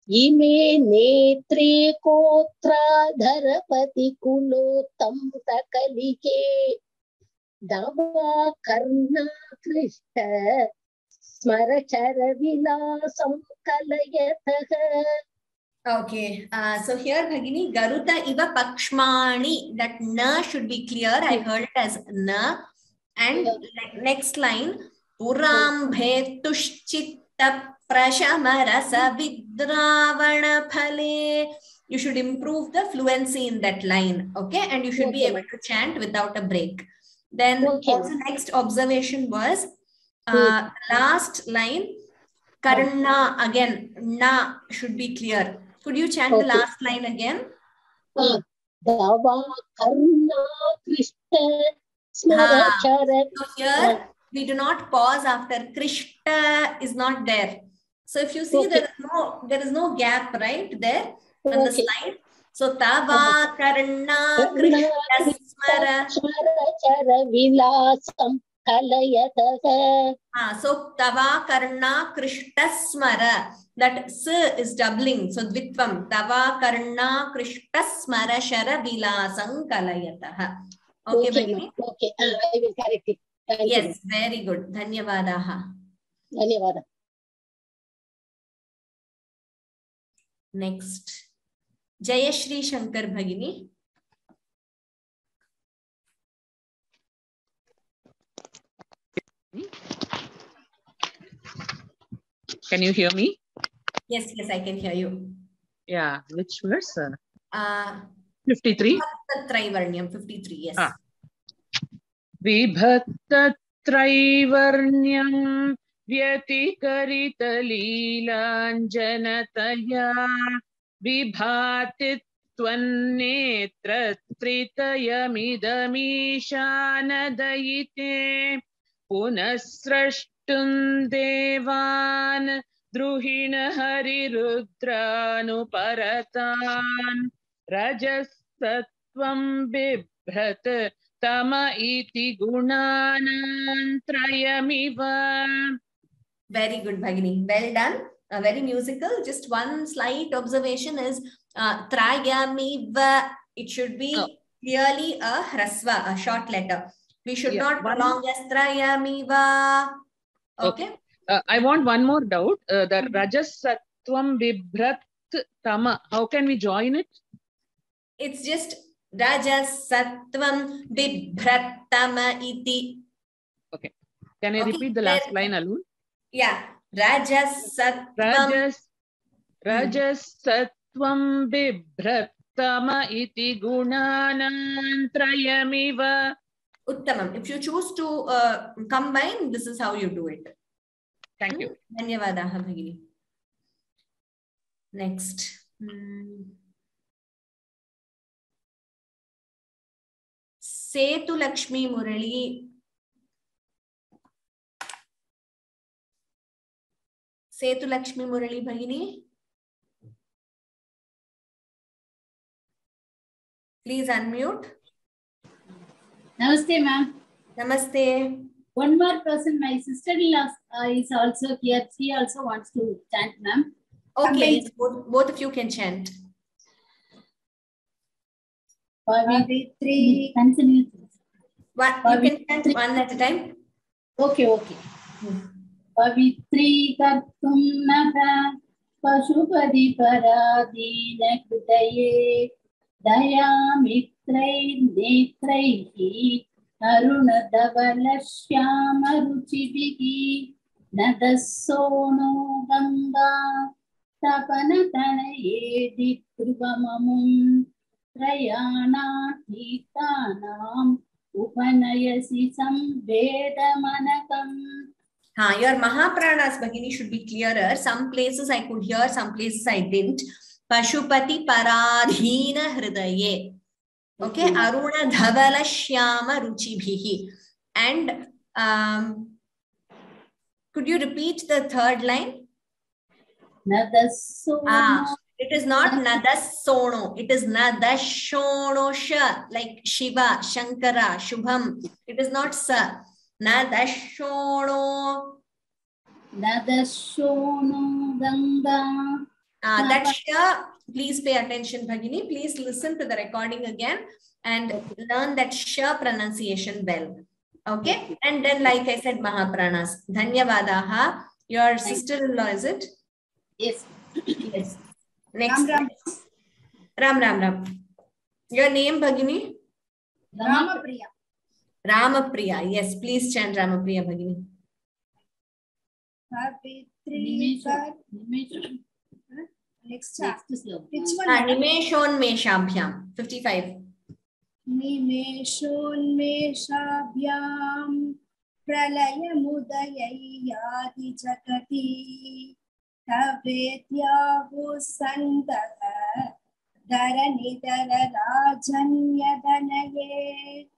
ime netre kotra dharapati kulotam takalike dava karna krishta smara-chara vilasam kalayataha. Okay, so here Bhagini, Garuta iva pakshmani, that na should be clear. I heard it as na. And next line, puram bhetushchitta prashamarasa vidravana phale. You should improve the fluency in that line, okay? And you should be able to chant without a break. Then also next observation was last line, karna, again, na should be clear. Could you chant the last line again? Dava karna krishta smara-chara. So here we do not pause after Krishna is not there. So if you see there is no gap right there on the slide. So tava karna krishna smara-chara vilasam kalayataha. So tava karna krishna smara. That s is doubling. So dvitvam. Tava karna krishna smara shara vilasam kalayataha. Okay, Bhagini? Okay, I will correct it. Thank yes, you. very good. Dhanyavadaha. Dhanyavada. Next. Jayashri Shankar Bhagini. Can you hear me? Yes, yes, I can hear you. Yeah, which verse? 53? Vibhaktatraivarnyam, 53, yes. Vibhaktatraivarnyam vyatikarita-leelanjanataya vibhati tvannetra tritayamidamishanadayite punasrashtun devan druhina harirudranuparatan rajasatvam bibhrat tama iti gunanantrayamiva. Very good, Bhagini. Well done. Very musical. Just one slight observation is trayamiva. It should be clearly a hrasva, a short letter. We should not prolong as trayamiva. Okay. I want one more doubt. The rajasatvam bibhrat tama. How can we join it? It's just Rajasatvam bibhratama iti. Okay. Can I repeat the last line alone? Yeah. Rajasatvam. Rajasatvam bibhratama iti gunanantrayamiva. Uttamam. If you choose to combine, this is how you do it. Thank you. Dhanyavadaha, Bhagini. Next. Setu Lakshmi Murali. Setu Lakshmi Murali Bhagini. Please unmute. Namaste, ma'am. Namaste. One more person, my sister-in-law is also here. She also wants to chant, ma'am. Okay, yes, both of you can chant. Savitri. Continue. You can chant one at a time. Okay, okay. Savitri kartum naha pashupadi paradina kudaye dayami नेत्रैः अरुणधवलश्यामरुचिभिः नदस्सोनो Ganga तपनतनये ध्रुवममुं त्रयाणातीर्थानाम् उपनयसि संवेदमनकम्. Your Mahapranas, Bhagini, should be clearer. Some places I could hear, some places I didn't. Pashupati Paradhina Hridaye. Okay, Aruna Dhavala Shyama Ruchibhihi. And could you repeat the third line? Nadasono. It is not Nadasono. It is Nadashonosha, like Shiva, Shankara, Shubham. It is not Sa. Nadashono. Nadashono Ganga. That Sha, please pay attention, Bhagini. Please listen to the recording again and learn that Sha pronunciation well. Okay? And then, like I said, Mahapranas. Dhanyavadaha. Your sister-in-law, is it? Yes. Yes. Next. Ram. Your name, Bhagini? Ramapriya. Ramapriya. Yes, please chant Ramapriya, Bhagini. Next chapter. Which one? Nimeshon Meshabhyam. 55. Nimeshon Meshabhyam Pralayamudayayadi Jakati Tavetyahu Sandaha Dharanidara Rajanyadanaye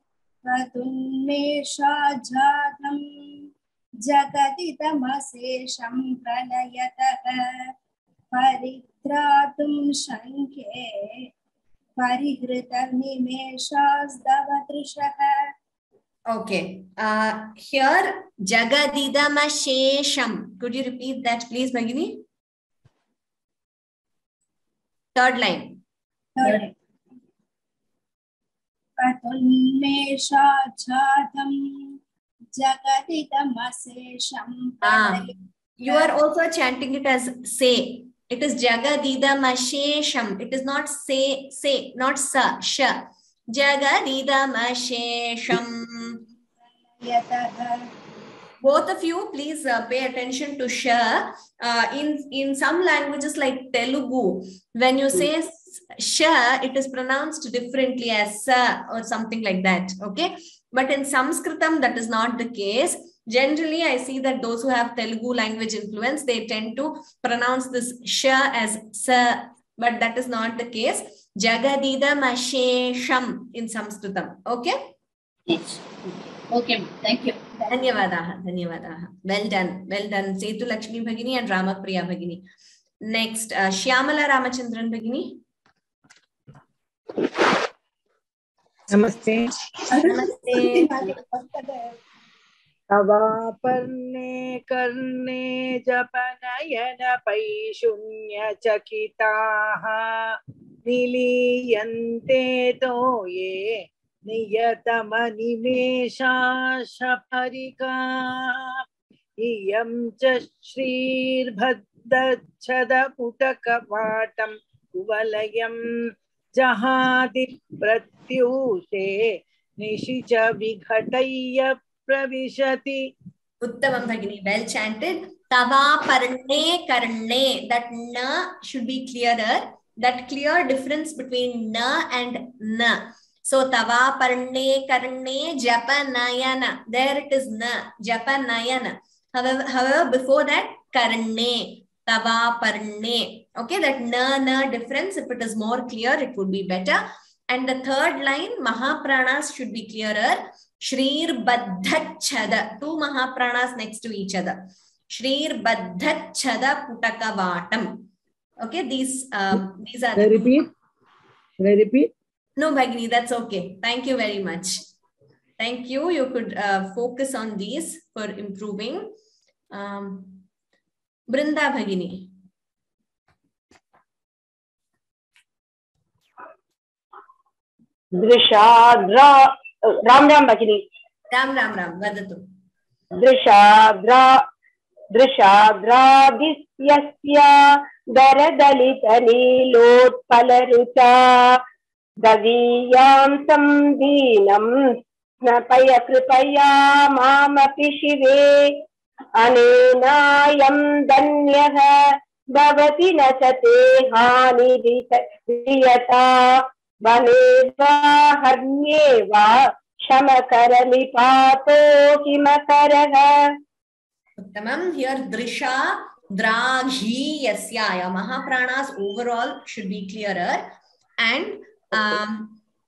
Vatunmesha Jadam Jagati Tamasesham Pralayataha Paritratum Shanke Parihrita Nimeshasdavatrishaha. Okay. Here, Jagadidamashesham. Could you repeat that, please, Bhagini? Third line. Patunmesha Jadam Jagadidamashesham. You are also chanting it as say. It is Jagadidamashesham. It is not say, not sa, sha. Jagadidamashesham. Both of you, please pay attention to sha. In some languages like Telugu, when you say sha, it is pronounced differently as sa or something like that. Okay, but in Sanskritam, that is not the case. Generally, I see that those who have Telugu language influence, they tend to pronounce this sha as sa, but that is not the case. Jagadidamashesham in Sanskritam. Okay? Yes. Okay, thank you. Dhanyavadaha. Well done. Setu Lakshmi Bhagini and Ramapriya Bhagini. Next, Shyamala Ramachandran Bhagini. Namaste. Tavaparne karne japanayana paishunya chakitaha niliyante toye niyatamaninesha shaparika iyam cha shrirbhaddachada putakavatam kuvalayam jahati pratyushe nishicha vighataya pravishati. Uttamam Bhagini, well chanted. Tava parne karne. That na should be clearer. That clear difference between na and na. So tava parne karne japanayana. There it is na, japanayana. However, before that, karne. Tava parne. Okay, that na difference, if it is more clear, it would be better. And the third line, Mahapranas should be clearer. Shrir Baddhachada. Two Mahapranas next to each other. Shrir Baddhachada Putakavatam. Okay, these are the repeat. Can I repeat? No, Bhagini, that's okay. Thank you very much. Thank you. You could focus on these for improving. Brunda Bhagini. Drishadra Ram Bhagini. Ram Vadatu. Drishadra Disyasya Daradalitani Lotpalarucha ददीयांसं दीनं स्नपय कृपया मामपि शिवे अनेनायं धन्यः भवति न च ते हानिरियता वने वा हर्म्ये वा क्षमकरनिपातो हिमकरः. Uttamam. Here drisha draghi yasyaya. Mahapranas overall should be clearer. And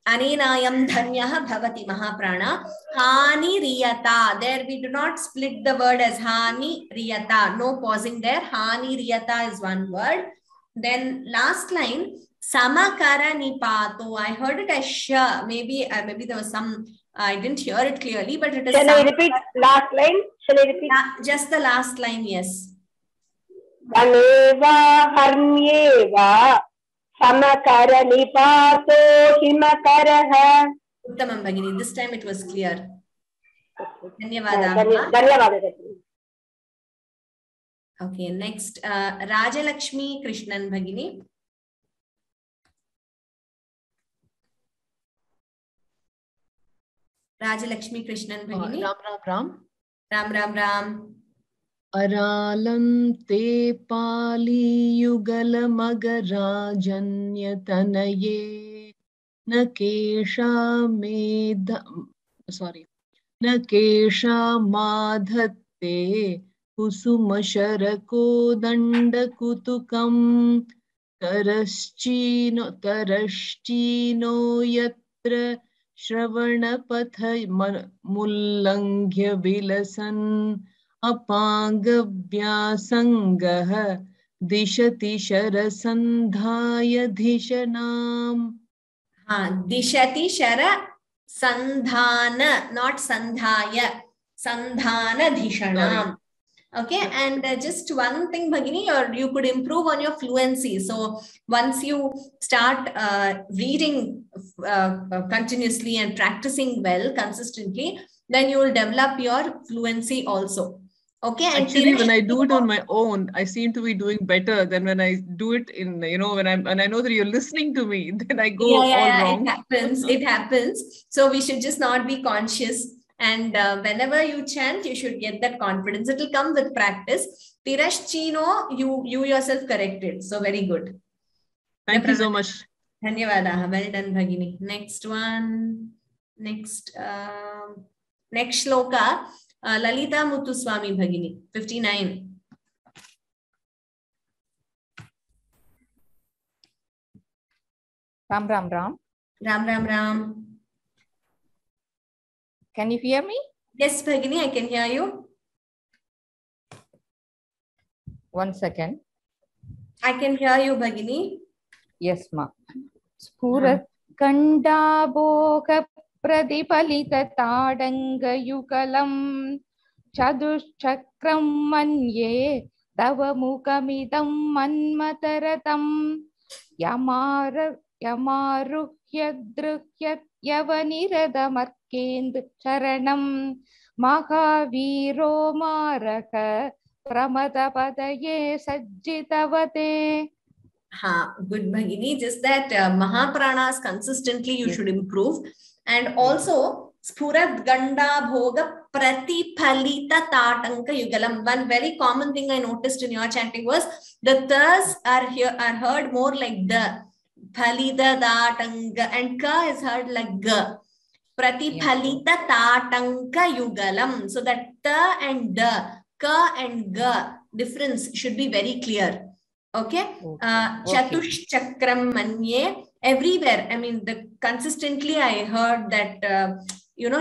aninayam dhanyah bhavati mahaprana. Hani riyata. There we do not split the word as hani riyata. No pausing there. Hani riyata is one word. Then last line samakara nipato. I heard it as sha. Maybe there was some. I didn't hear it clearly, but it is. Shall I repeat last line? Shall I repeat? Just the last line, yes. Vaneva harmyeva samakara nipato himakaraha. Uttamam Bhagini. This time it was clear. Dhanyavada. Okay, next Rajalakshmi Krishnan Bhagini. Rajalakshmi Krishnan Bhagini. Ram. Aralam te pali yugala magarajanyatanaye nakesha madhatte kusuma sharako dandakutukam tarashchino yatra Shravanapatha mullangya vilasan apangavyasangaha dishati sharasandhaya dhishanam. Dishati shara sandhana, not sandhaya. Sandhana dhishanam. Okay, and just one thing, Bhagini, or you could improve on your fluency. So once you start reading continuously and practicing well, consistently, then you will develop your fluency also. Okay. Actually, when I do it on my own, I seem to be doing better than when I do it in, when I know that you're listening to me, then I go all wrong. It happens. So we should just not be conscious. And whenever you chant, you should get that confidence. It will come with practice. Tirashchino, you yourself corrected. So very good. Thank you so much. Dhanyavada. Well done, Bhagini. Next one. Next shloka. Lalita Muthuswami Bhagini. 59. Ram. Ram. Can you hear me? Yes, Bhagini, I can hear you. 1 second. I can hear you, Bhagini. Yes, ma. Spurat kanda boga pradipalita tadanga yukalam chadushchakram manye tava mukamidam manmataratam yamaruhyad druhyat yavaniradamat Kend Charanam Mahaviro Maraka Pramadapadaye Sajjitavate. Good, Bhagini. Just that Mahapranas consistently you should improve. And also Spurat Ganda Bhoga Pratipalita Tatanka Yugalam. One very common thing I noticed in your chanting was the thas are heard more like the. Palita Tatanka and ka is heard like ga. Pratipalita tatanka yugalam. So that ta and da, ka and ga difference should be very clear. Okay. Chatush chakram manye. Everywhere. I mean, consistently I heard that, your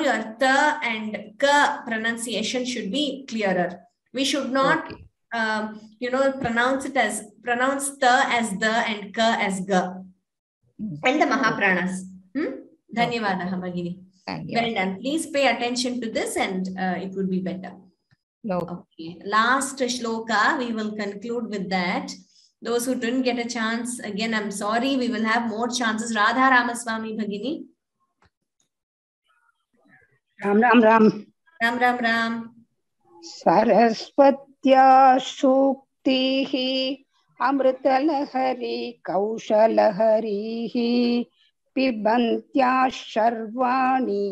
ta and ka pronunciation should be clearer. We should not, pronounce ta as the and ka as ga. And the Mahapranas. Dhanyavada, Bhagini. Well done. Please pay attention to this and it would be better. Okay. Last shloka, we will conclude with that. Those who didn't get a chance, again, I'm sorry. We will have more chances. Radha Ramaswamy, Bhagini. Ram. Saraswatya Suktihi Amritalahari Kaushalaharihi पिबन्त्याः शर्वाणि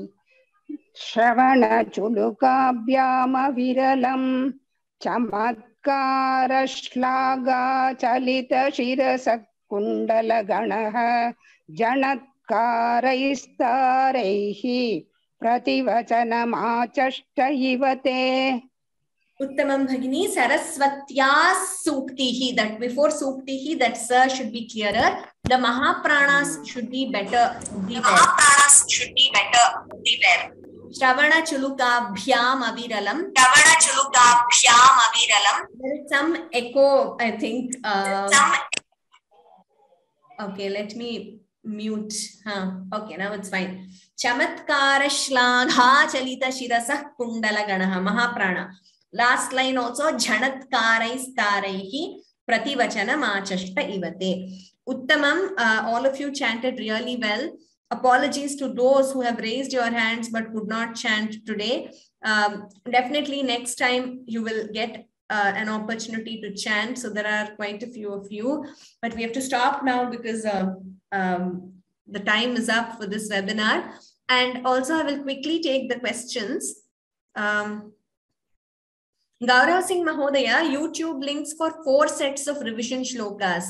श्रवणचुलुकाभ्यामविरलं चमत्कारश्लाघाचलितशिरसः कुण्डलगणः जणत्कारैस्तारैः प्रतिवचनमाचष्ट इव ते. Uttamam Bhagini, Saraswatyas Suktihi, that before Suktihi, that sir should be clearer. The Mahapranas should be better. Shravana Chulukabhyam Aviralam. There is some echo, I think. Okay, let me mute. Okay, now it's fine. Chamatkara Shlagha Chalita Shirasah Kundala Ganaha Mahaprana. Last line also, Jhanatkaraihi Prativachana Machashta Ivate. Uttamam, all of you chanted really well. Apologies to those who have raised your hands but could not chant today. Definitely next time you will get an opportunity to chant. So there are quite a few of you, but we have to stop now because the time is up for this webinar. And also I will quickly take the questions. Gaurav Singh Mahodaya, YouTube links for 4 sets of revision shlokas.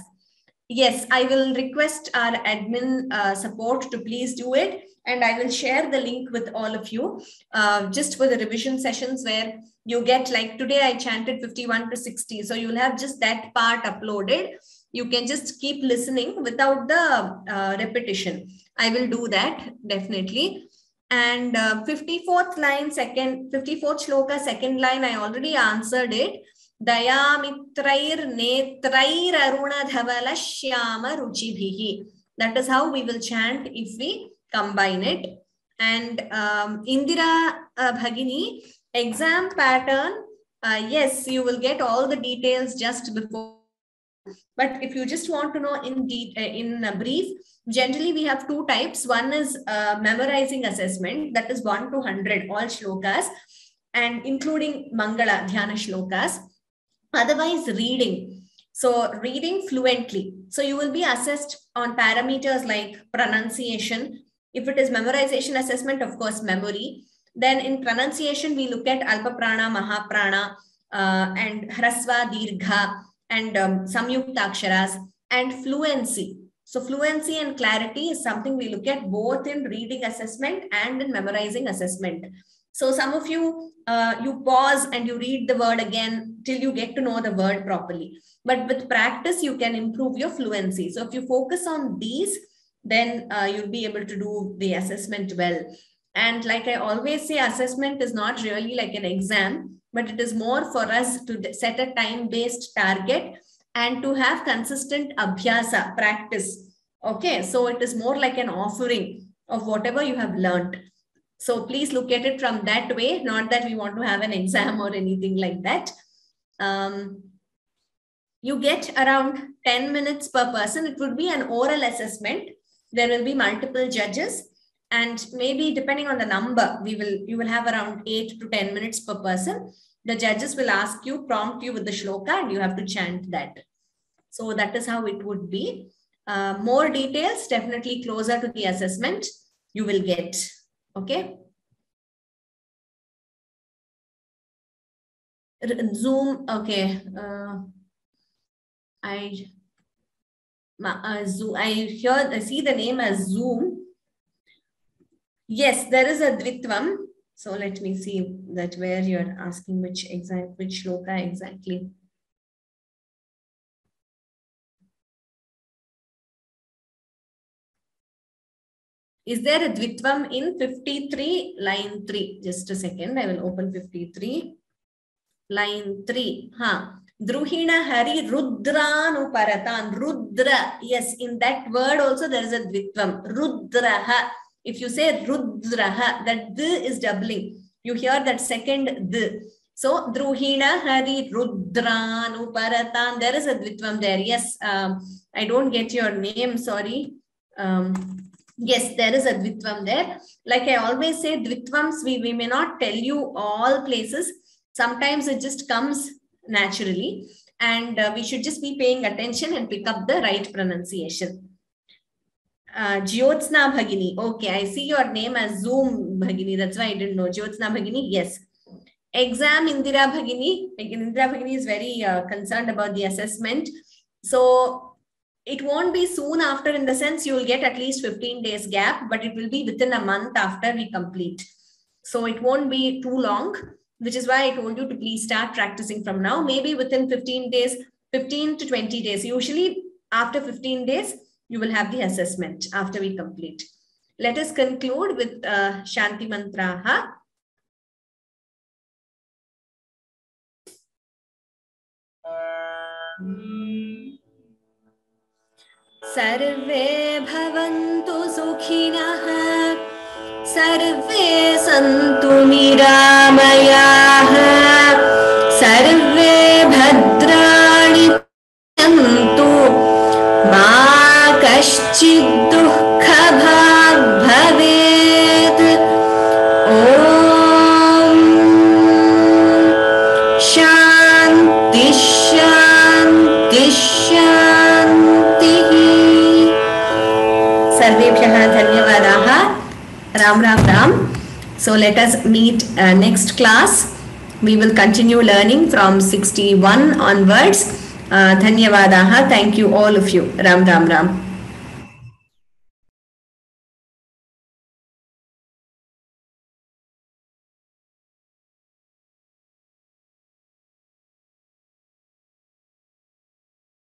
Yes, I will request our admin support to please do it. And I will share the link with all of you just for the revision sessions where you get, like today I chanted 51 to 60. So you'll have just that part uploaded. You can just keep listening without the repetition. I will do that definitely. And 54th line, 54th shloka, second line, I already answered it. Dayamitrair netrair aruna dhavala shyama ruchibhihi. That is how we will chant if we combine it. And Indira Bhagini, exam pattern, yes, you will get all the details just before. But if you just want to know in brief, generally we have 2 types. One is memorizing assessment, that is 1 to 100, all shlokas, and including Mangala, Dhyana shlokas. Otherwise, reading. So reading fluently. So you will be assessed on parameters like pronunciation. If it is memorization assessment, of course, memory. Then in pronunciation, we look at Alpa Prana, Mahaprana, and Hrasva, Dirgha, and Samyukta Aksharas, and fluency. So fluency and clarity is something we look at both in reading assessment and in memorizing assessment. So some of you, you pause and you read the word again till you get to know the word properly. But with practice, you can improve your fluency. So if you focus on these, then you'll be able to do the assessment well. And like I always say, assessment is not really like an exam, but it is more for us to set a time-based target and to have consistent abhyasa, practice. Okay, so it is more like an offering of whatever you have learned. So please look at it from that way, not that we want to have an exam or anything like that. You get around 10 minutes per person. It would be an oral assessment. There will be multiple judges, and maybe depending on the number, you will have around 8 to 10 minutes per person. The judges will ask you, prompt you with the shloka, and you have to chant that. So that is how it would be. More details, definitely closer to the assessment, you will get. Okay. Zoom. Okay. I see the name as Zoom. Yes, there is a Dvitvam. So let me see that where you're asking which shloka exactly. Is there a Dvitvam in 53, line 3? Just a second, I will open 53. Line 3. Druhina Hari Rudranuparatan. Rudra. Yes, in that word also there is a Dvitvam. Rudraha. If you say Rudraha, that D is doubling. You hear that second D. So, Druhina Hari Rudranuparatan. There is a Dvitvam there. Yes, I don't get your name, sorry. Yes, there is a Dvitvam there. Like I always say, Dvitvams, we may not tell you all places. Sometimes it just comes naturally, and we should just be paying attention and pick up the right pronunciation. Jyotsna Bhagini. Okay, I see your name as Zoom Bhagini. That's why I didn't know. Jyotsna Bhagini, yes. Exam Indira Bhagini. Indira Bhagini is very concerned about the assessment. So it won't be soon after, in the sense you will get at least 15 days gap, but it will be within a month after we complete. So it won't be too long, which is why I told you to please start practicing from now. Maybe within 15 days, 15 to 20 days. Usually after 15 days, you will have the assessment after we complete. Let us conclude with Shanti Mantraha. Sarve bhavantu sukhinah, sarve santu niramayah, sarve bhadrani payantu, ma kaschid dukha bhag bhaved. Om Shanti Shanti Shanti. Sarvebhyah dhanyavadaha. Ram Ram Ram. So let us meet next class. We will continue learning from 61 onwards. Dhanyavadaha. Thank you all of you. Ram Ram Ram.